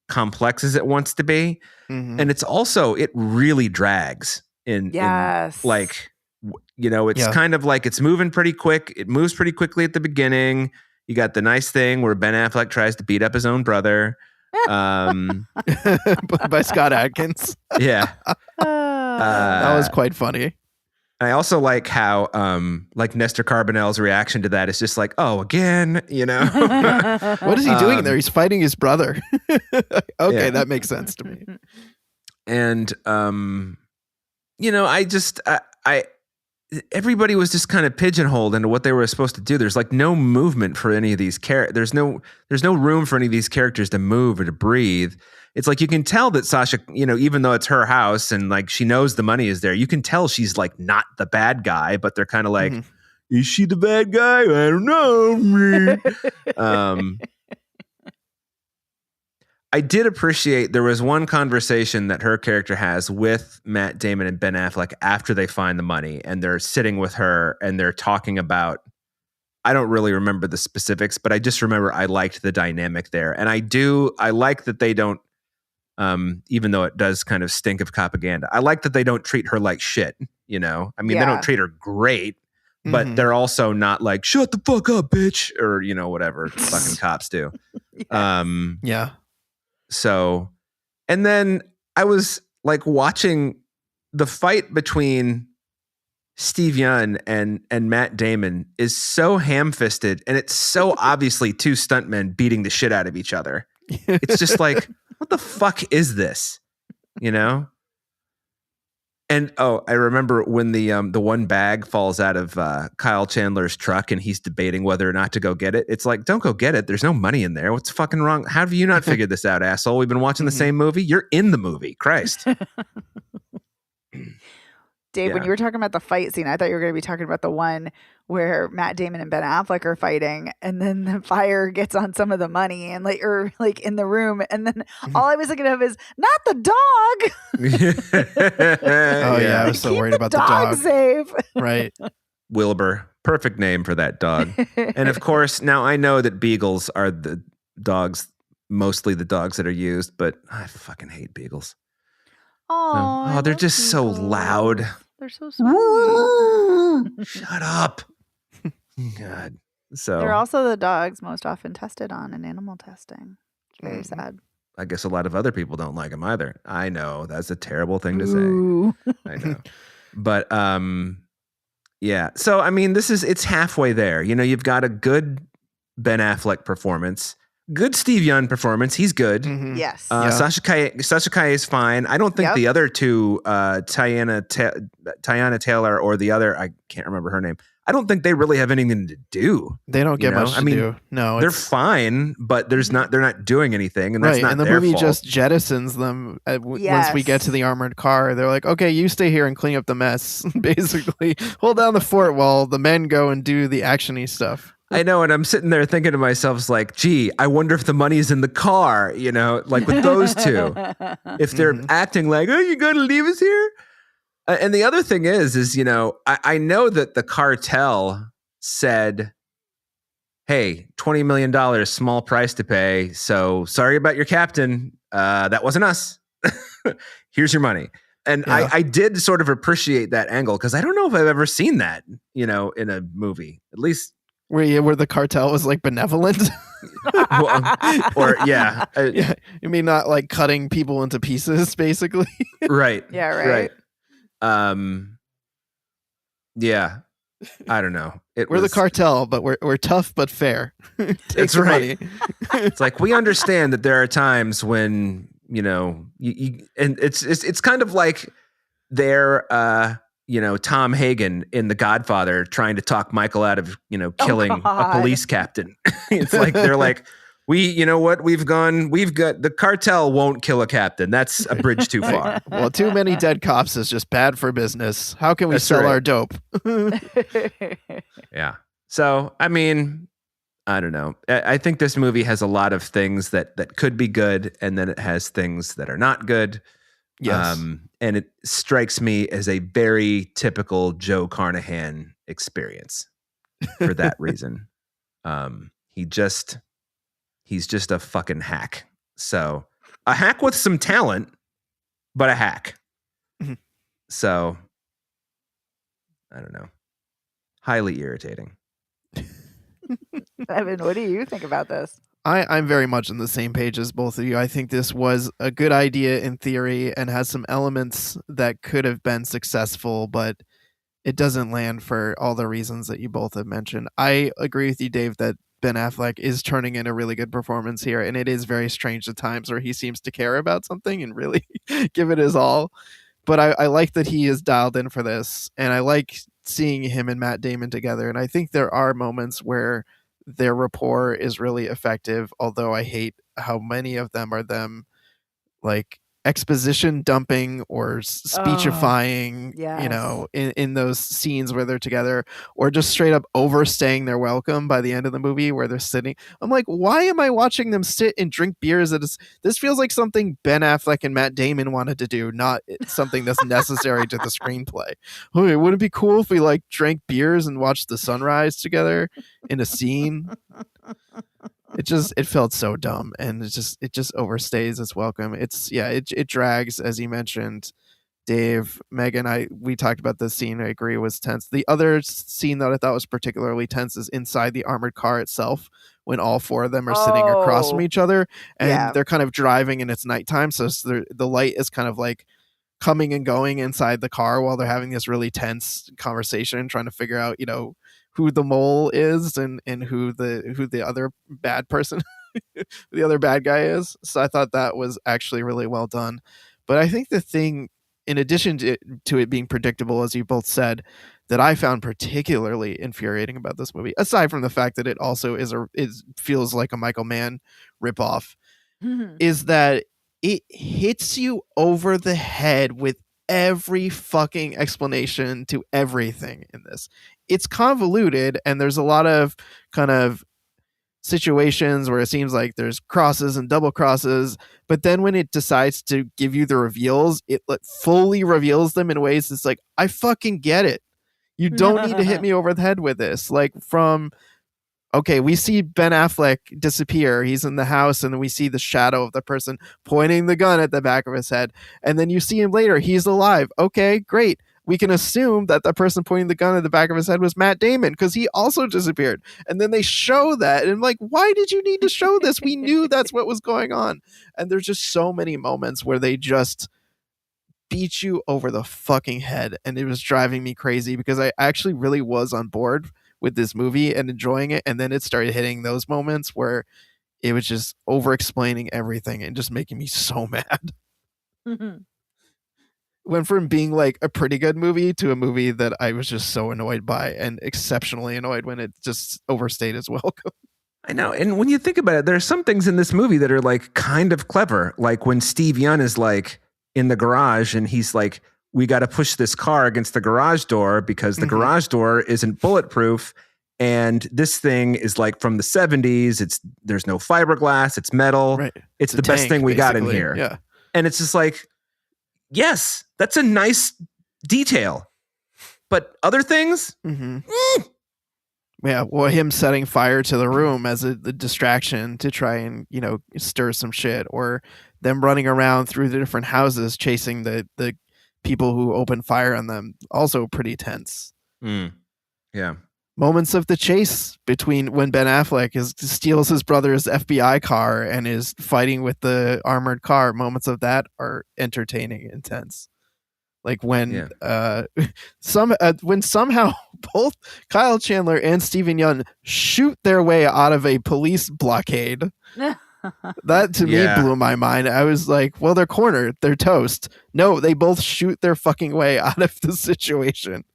complex as it wants to be. And it's also, it really drags in like, it's kind of like it's moving pretty quick. It moves pretty quickly at the beginning. You got the nice thing where Ben Affleck tries to beat up his own brother. By Scott Adkins. Yeah. That was quite funny. I also like how like Nestor Carbonell's reaction to that is just like, oh, again, What is he doing there? He's fighting his brother. Okay, that makes sense to me. And I everybody was just kind of pigeonholed into what they were supposed to do. There's like no movement for any of these characters. There's no room for any of these characters to move or to breathe. It's like you can tell that Sasha, even though it's her house and like she knows the money is there, you can tell she's like not the bad guy, but they're kind of like, is she the bad guy? I don't know. I did appreciate there was one conversation that her character has with Matt Damon and Ben Affleck after they find the money, and they're sitting with her and they're talking about, I don't really remember the specifics, but I just remember I liked the dynamic there. And I like that they don't, even though it does kind of stink of propaganda, I like that they don't treat her like shit, They don't treat her great, but they're also not like, shut the fuck up, bitch, or, whatever fucking cops do. Yeah. So, and then I was like watching the fight between Steve Yeun and Matt Damon is so ham-fisted, and it's so obviously two stuntmen beating the shit out of each other. It's just like, what the fuck is this? And I remember when the one bag falls out of Kyle Chandler's truck and he's debating whether or not to go get it. It's like, don't go get it. There's no money in there. What's fucking wrong? How have you not figured this out, asshole? We've been watching the same movie. You're in the movie. Christ. Dave, when Yeah. you were talking about the fight scene, I thought you were going to be talking about the one where Matt Damon and Ben Affleck are fighting, and then the fire gets on some of the money, and like in the room, and then all I was thinking of is not the dog. Oh yeah, I was so Keep worried about the dog dog. safe. Right. Wilbur, perfect name for that dog. And of course, now I know that beagles are the dogs, mostly the dogs that are used, but I fucking hate beagles. Oh, they're just so loud. They're so sweet. Shut up. God. So They're also the dogs most often tested on in animal testing. It's very sad. I guess a lot of other people don't like them either. I know that's a terrible thing to Ooh. say. I know. But yeah. So I mean, it's halfway there. You know, you've got a good Ben Affleck performance, good Steve Yeun performance. He's good. Mhm. Yes. Yeah. Sasha Calle is fine. I don't think Yep. the other two, Tiana Taylor or the other, I can't remember her name. I don't think they really have anything to do. They don't get much to do. No, They're fine, but they're not doing anything, and that's right. not And the their movie fault. just jettisons them once we get to the armored car. They're like, okay, you stay here and clean up the mess. Basically, hold down the fort while the men go and do the actiony stuff. I know, and I'm sitting there thinking to myself, it's like, gee, I wonder if the money's in the car, you know, like with those two. If they're acting like, oh, you gonna leave us here? And the other thing is, you know, I know that the cartel said, hey, $20 million, small price to pay. So sorry about your captain. That wasn't us. Here's your money. And Yeah. I did sort of appreciate that angle because I don't know if I've ever seen that, you know, in a movie, at least. Where the cartel was like benevolent. Or yeah. Yeah. You mean not like cutting people into pieces, basically? Right. Yeah, right. Yeah. I don't know. We're the cartel, but we're tough but fair. That's the right. money. It's like we understand that there are times when, you know, you and it's kind of like they're you know, Tom Hagen in The Godfather trying to talk Michael out of, you know, killing a God. police captain. It's like they're like, you know what, we've got the cartel won't kill a captain. That's a bridge too far. Well, too many dead cops is just bad for business. How can we That's sell right. our dope? Yeah. So, I mean, I don't know. I think this movie has a lot of things that could be good, and then it has things that are not good. Yes. And it strikes me as a very typical Joe Carnahan experience for that reason. He's just a fucking hack. So a hack with some talent, but a hack. Mhm. So I don't know. Highly irritating. Evan, what do you think about this? I'm very much on the same page as both of you. I think this was a good idea in theory and has some elements that could have been successful, but it doesn't land for all the reasons that you both have mentioned. I agree with you, Dave, that Ben Affleck is turning in a really good performance here, and it is very strange at times where he seems to care about something and really give it his all. But I like that he is dialed in for this, and I like seeing him and Matt Damon together. And I think there are moments where their rapport is really effective, although I hate how many of them are them like exposition dumping or speechifying, yes. you know, in those scenes where they're together, or just straight up overstaying their welcome by the end of the movie where they're sitting. I'm like, why am I watching them sit and drink beers? This feels like something Ben Affleck and Matt Damon wanted to do, not something that's necessary to the screenplay. Okay, wouldn't it be cool if we like drank beers and watched the sunrise together in a scene? It felt so dumb, and it just overstays its welcome. It drags, as you mentioned, Dave, Megan. We talked about this scene. I agree, was tense. The other scene that I thought was particularly tense is inside the armored car itself, when all four of them are sitting across from each other, and they're kind of driving, and it's nighttime, so the light is kind of like coming and going inside the car while they're having this really tense conversation, trying to figure out, you know, who the mole is and who the other bad person, the other bad guy is. So I thought that was actually really well done. But I think the thing, in addition to it being predictable, as you both said, that I found particularly infuriating about this movie, aside from the fact that it also feels like a Michael Mann ripoff, is that it hits you over the head with every fucking explanation to everything in this. It's convoluted, and there's a lot of kind of situations where it seems like there's crosses and double crosses, but then when it decides to give you the reveals, it like fully reveals them in ways that's like, I fucking get it. You don't need to hit me over the head with this. Like from okay, we see Ben Affleck disappear. He's in the house, and then we see the shadow of the person pointing the gun at the back of his head. And then you see him later. He's alive. Okay, great. We can assume that the person pointing the gun at the back of his head was Matt Damon because he also disappeared. And then they show that. And I'm like, why did you need to show this? We knew that's what was going on. And there's just so many moments where they just beat you over the fucking head. And it was driving me crazy because I actually really was on board with this movie and enjoying it, and then it started hitting those moments where it was just over explaining everything and just making me so mad. Went from being like a pretty good movie to a movie that I was just so annoyed by, and exceptionally annoyed when it just overstayed its welcome. I know. And when you think about it, there are some things in this movie that are like kind of clever. Like when Steve Yeun is like in the garage and he's like, we got to push this car against the garage door because the garage door isn't bulletproof. And this thing is like from the 70s. There's no fiberglass. It's metal. Right. It's the best thing we got in here. Yeah. And it's just like, yes, that's a nice detail. But other things? Yeah, well, him setting fire to the room as the distraction to try and, stir some shit, or them running around through the different houses chasing the people who open fire on them. Also pretty tense. Yeah. Moments of the chase between when Ben Affleck steals his brother's FBI car and is fighting with the armored car. Moments of that are entertaining, intense. Like when when somehow both Kyle Chandler and Steven Yeun shoot their way out of a police blockade. That to me blew my mind. I was like, well, they're cornered. They're toast. No, they both shoot their fucking way out of the situation.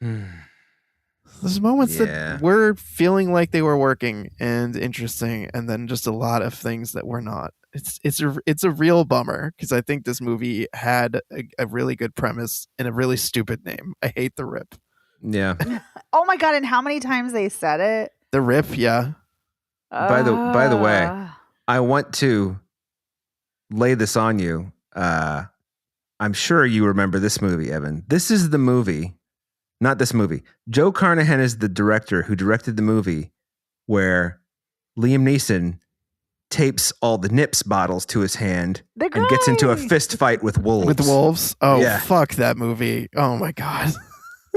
There's moments that were feeling like they were working and interesting, and then just a lot of things that were not. It's a real bummer because I think this movie had a really good premise and a really stupid name. I hate The Rip. Yeah. Oh my God! And how many times they said it? The Rip, yeah. By the way, I want to lay this on you. I'm sure you remember this movie, Evan. This is the movie, not this movie. Joe Carnahan is the director who directed the movie where Liam Neeson tapes all the Nips bottles to his hand and gets into a fist fight with wolves. With wolves? Oh, yeah. Fuck that movie. Oh my God.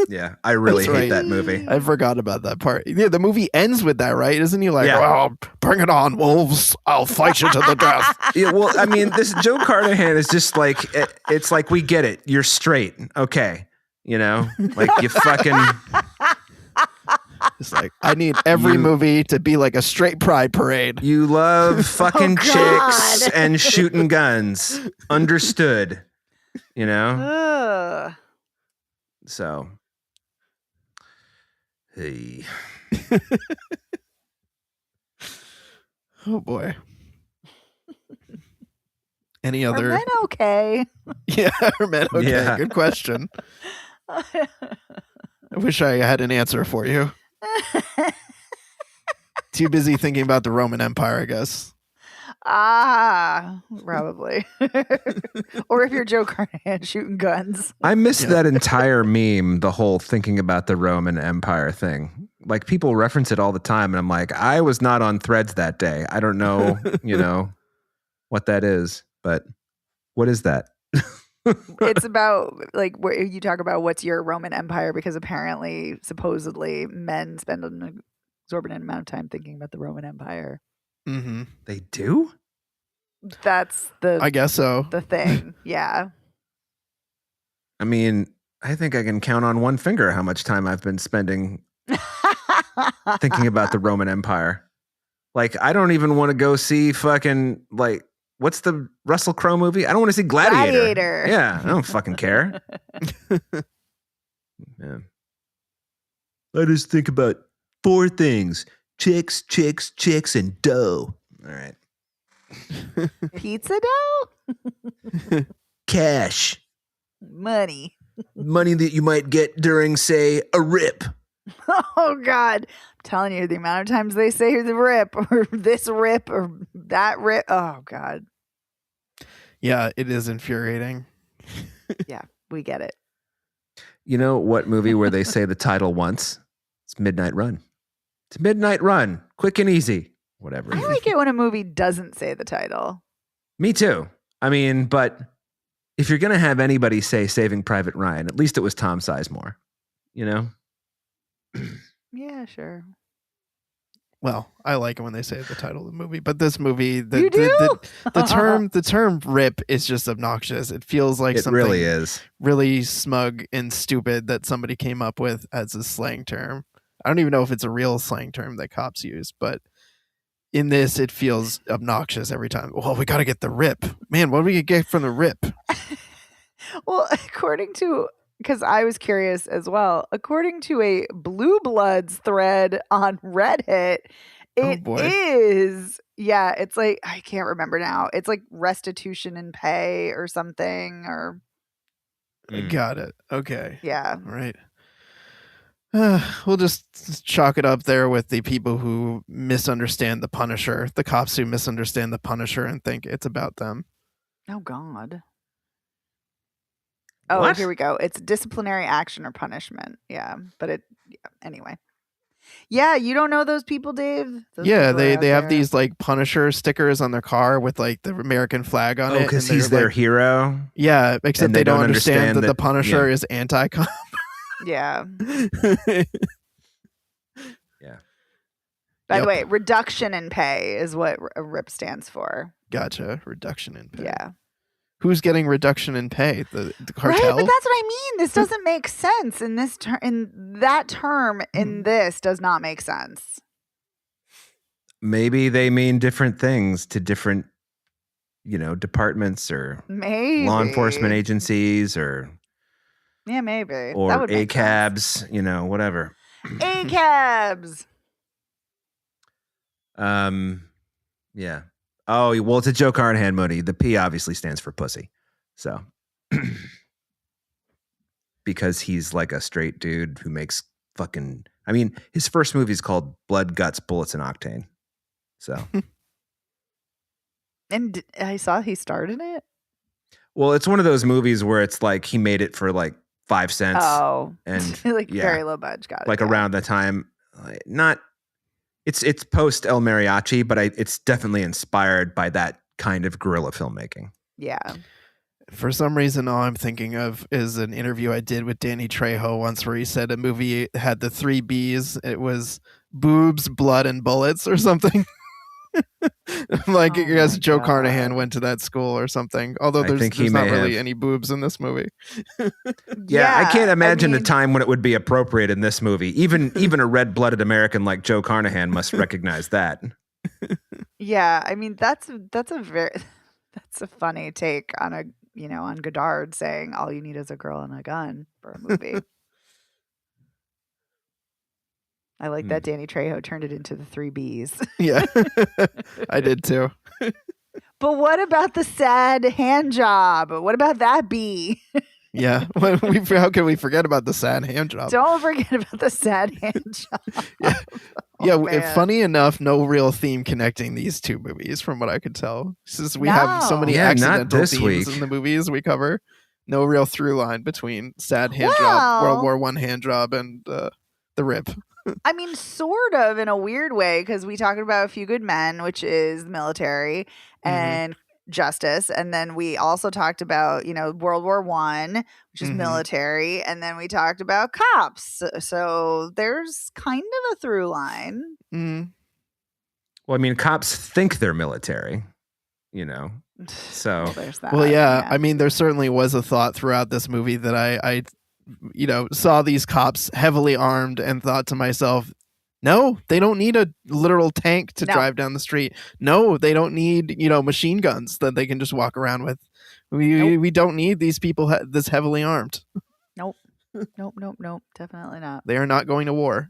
Yeah, I really hate that movie. I forgot about that part. Yeah, the movie ends with that, right? Isn't he like, oh, bring it on, wolves. I'll fight you to the death. Yeah, well, I mean, this Joe Carnahan is just like, it's like, we get it. You're straight. Okay. Like you fucking... It's like, I need every movie to be like a straight pride parade. You love fucking chicks and shooting guns. Understood. So... Hey. Oh boy. Any other? Are men okay? Yeah, are men okay? Yeah. Good question. I wish I had an answer for you. Too busy thinking about the Roman Empire, I guess. Probably. Or if you're Joe Carnahan shooting guns. I missed that entire meme, the whole thinking about the Roman Empire thing. Like people reference it all the time, and I'm like, I was not on Threads that day. I don't know, what that is, but what is that? It's about like where you talk about what's your Roman Empire, because apparently, supposedly, men spend an exorbitant amount of time thinking about the Roman Empire. Mm-hmm. They do? That's I guess so. The thing. Yeah. I mean, I think I can count on one finger how much time I've been spending thinking about the Roman Empire. Like, I don't even want to go see fucking, like, what's the Russell Crowe movie? I don't want to see Gladiator. Yeah, I don't fucking care. Yeah. I just think about 4 things. Chicks, chicks, chicks, and dough. All right. Pizza dough? Cash. Money. Money that you might get during, say, a rip. Oh God. I'm telling you, the amount of times they say the rip or this rip or that rip. Oh God. Yeah, it is infuriating. Yeah, we get it. You know what movie where they say the title once? It's Midnight Run. It's Midnight Run. Quick and easy. Whatever. I like it when a movie doesn't say the title. Me too. I mean, but if you're going to have anybody say Saving Private Ryan, at least it was Tom Sizemore, you know? Yeah, sure. Well, I like it when they say the title of the movie, but this movie, You do? the term "rip" is just obnoxious. It feels like It something really is. really smug and stupid that somebody came up with as a slang term. I don't even know if it's a real slang term that cops use, but in this, it feels obnoxious every time. Well, we got to get the rip, man. What do we get from the rip? Well, according to, because I was curious as well, according to a Blue Bloods thread on Reddit, it is, yeah, it's like, I can't remember now. It's like restitution and pay or something, or. Got it. Okay. Yeah. All right. We'll just chalk it up there with the people who misunderstand the Punisher, the cops who misunderstand the Punisher and think it's about them. Oh, God. Oh, What? here we go. It's disciplinary action or punishment. Yeah. But anyway. Yeah, you don't know those people, Dave? Those Yeah, people are out they have there. these like Punisher stickers on their car with like the American flag on it. Because and he's they're their like, hero. yeah, except and they they don't don't understand that understand the that- Punisher yeah. is anti-cop. Yeah. Yeah. By the Yep. way, reduction in pay is what a RIP stands for. Gotcha. Reduction in pay. Yeah. Who's getting reduction in pay? The cartel? Right, but that's what I mean. This doesn't make sense in this in that term in this does not make sense. Maybe they mean different things to different, departments or Maybe law enforcement agencies or Yeah, maybe. That or would make ACABs, whatever. ACABs. Yeah. Oh, well, it's a Joe Carnahan movie. The P obviously stands for pussy. So, because he's like a straight dude who makes his first movie is called Blood, Guts, Bullets, and Octane. So, And I saw he starred in it. well, it's one of those movies where it's like he made it for like 5 cents. Oh, and like yeah, very low budget. Got it. like yeah. around the time, it's post El Mariachi, but it's definitely inspired by that kind of guerrilla filmmaking. Yeah. For some reason, all I'm thinking of is an interview I did with Danny Trejo once where he said a movie had the 3 Bs. It was boobs, blood, and bullets or something. Like, Oh I guess my Joe God. Carnahan went to that school or something. Although I think he there's not may really have. any boobs in this movie. Yeah, I can't imagine mean, a time when it would be appropriate in this movie. Even a red-blooded American like Joe Carnahan must recognize that. Yeah, I mean that's a very that's a funny take on on Godard saying all you need is a girl and a gun for a movie. I like that Danny Trejo turned it into the 3 Bs. Yeah, I did too. But what about the sad hand job? What about that B? Yeah, how can we forget about the sad hand job? Don't forget about the sad hand job. Yeah. Oh, Yeah, man. funny enough, no real theme connecting these two movies, from what I could tell. Since we have so No. many Yeah, not accidental this themes week. in the movies we cover, no real through line between sad hand job, Well- World War I hand job, and the rip. I mean, sort of in a weird way, because we talked about A Few Good Men, which is military and justice, and then we also talked about World War I, which is Mhm. military, and then we talked about cops. So there's kind of a through line. Mm. Well, I mean, cops think they're military, So, Well, there's that. Well, yeah, I mean, there certainly was a thought throughout this movie that I saw these cops heavily armed and thought to myself, no, they don't need a literal tank to No. drive down the street. No, they don't need, machine guns that they can just walk around with. We don't need these people this heavily armed. Nope, definitely not. They are not going to war.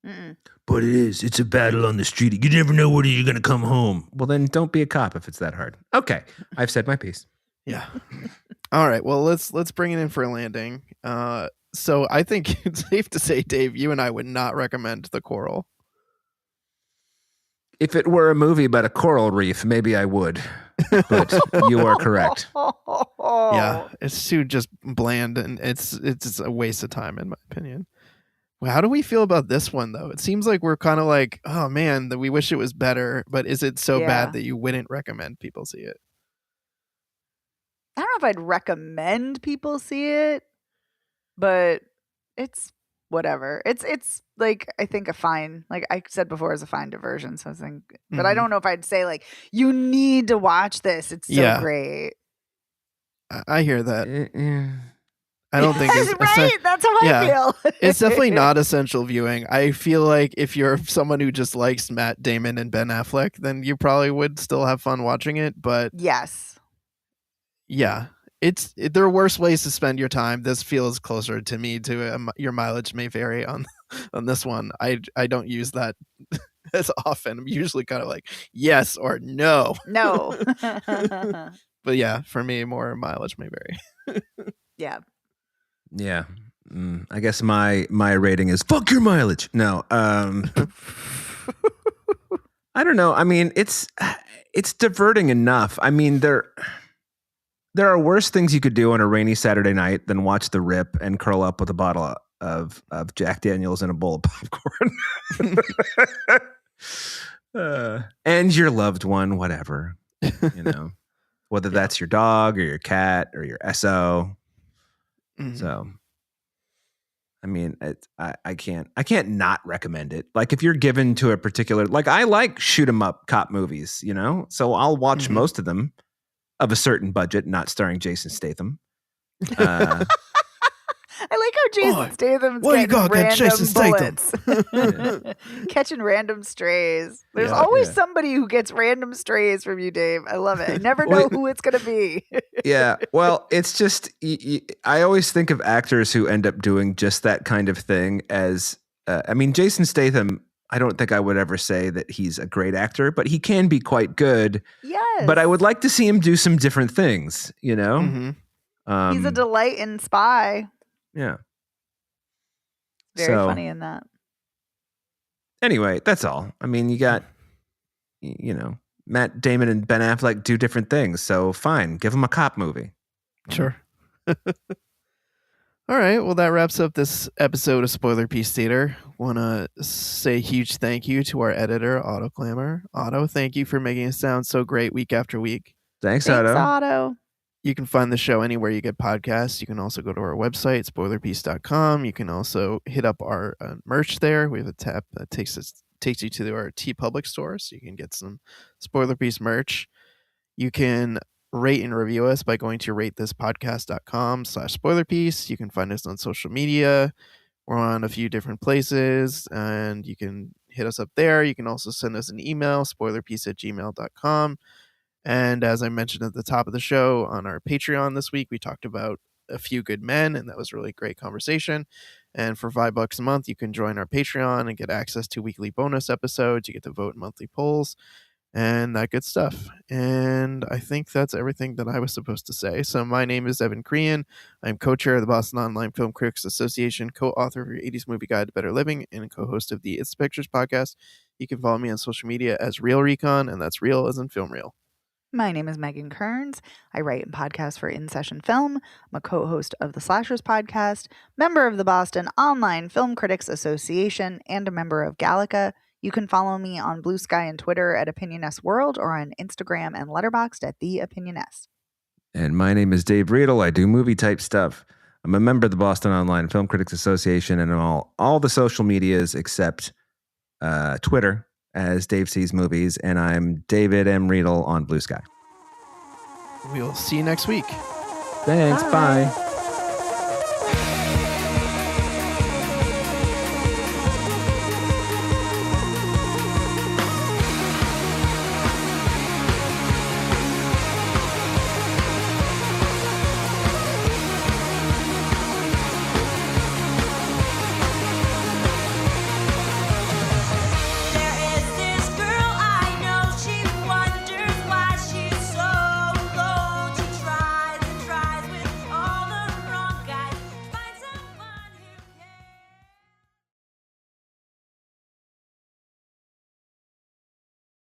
Mm-mm. but it's a battle on the street. You never know when you're going to come home. Well, then don't be a cop if it's that hard. Okay, I've said my piece. Yeah. All right. Well, let's bring it in for a landing. So I think it's safe to say, Dave, you and I would not recommend the Choral. If it were a movie about a coral reef, maybe I would. But you are correct. Yeah, it's too just bland, and it's a waste of time in my opinion. Well, how do we feel about this one though? It seems like we're kind of like, oh man, that we wish it was better, but is it so Yeah. bad that you wouldn't recommend people see it? I don't know if I'd recommend people see it, but it's whatever. It's like I think a fine, like I said before, is a fine diversion. So I think, but I Mhm. don't know if I'd say like you need to watch this. It's so Yeah. great. I hear that. Yeah. I don't think it's right. That's how yeah. I feel. It's definitely not essential viewing. I feel like if you're someone who just likes Matt Damon and Ben Affleck, then you probably would still have fun watching it. But Yes. yeah, there are worse ways to spend your time. This feels closer to me to your mileage may vary on this one. I don't use that as often. I'm usually kind of like yes or no. No. But yeah, for me, more mileage may vary. Yeah. Yeah. I guess my rating is fuck your mileage. No. I don't know. I mean, it's diverting enough. I mean, there are worse things you could do on a rainy Saturday night than watch The Rip and curl up with a bottle of Jack Daniels and a bowl of popcorn. And your loved one, whatever. You know, whether that's your dog or your cat or your SO. Mhm. So, I mean, I can't not recommend it. Like if you're given to a particular, like I like shoot 'em up cop movies, you know, so I'll watch Mhm. most of them of a certain budget, not starring Jason Statham. I like how Jason Statham's what you getting got, random Jason Statham? bullets. Catching random strays. There's Yeah. always Yeah. somebody who gets random strays from you, Dave. I love it. I never know who it's going to be. Yeah, well, it's just I always think of actors who end up doing just that kind of thing as I mean, Jason Statham, I don't think I would ever say that he's a great actor, but he can be quite good. Yes. But I would like to see him do some different things, you know? Mhm. He's a delight in Spy. Yeah. Very So, funny in that. Anyway, that's all. I mean, you got, you know, Matt Damon and Ben Affleck do different things. So fine, give them a cop movie. Sure. All right. Well, that wraps up this episode of Spoiler Piece Theater. Want to say a huge thank you to our editor, Otto Clamor. Otto, thank you for making it sound so great week after week. Thanks, Thanks, Otto. Otto. You can find the show anywhere you get podcasts. You can also go to our website, spoilerpiece.com. You can also hit up our merch there. We have a tab that takes you to our T Public store, so you can get some Spoiler Piece merch. You can rate and review us by going to ratethispodcast.com/spoilerpiece. You can find us on social media. We're on a few different places, and you can hit us up there. You can also send us an email, spoilerpiece@gmail.com. And as I mentioned at the top of the show, on our Patreon this week, we talked about A Few Good Men, and that was a really great conversation. And for $5 a month, you can join our Patreon and get access to weekly bonus episodes. You get to vote in monthly polls and that good stuff. And I think that's everything that I was supposed to say. So my name is Evan Crean. I'm co-chair of the Boston Online Film Critics Association, co-author of your 80s Movie Guide to Better Living, and co-host of the It's the Pictures podcast. You can follow me on social media as Real Recon, and that's real as in film reel. My name is Megan Kearns. I write and podcast for In Session Film. I'm a co-host of the Slashers podcast, member of the Boston Online Film Critics Association, and a member of Gallica. You can follow me on Blue Sky and Twitter at OpinionS World or on Instagram and Letterboxd at The OpinionS. And my name is Dave Riedel. I do movie type stuff. I'm a member of the Boston Online Film Critics Association and all the social medias except Twitter as Dave Sees Movies. And I'm David M. Riedel on Blue Sky. We'll see you next week. Thanks. Bye. Bye.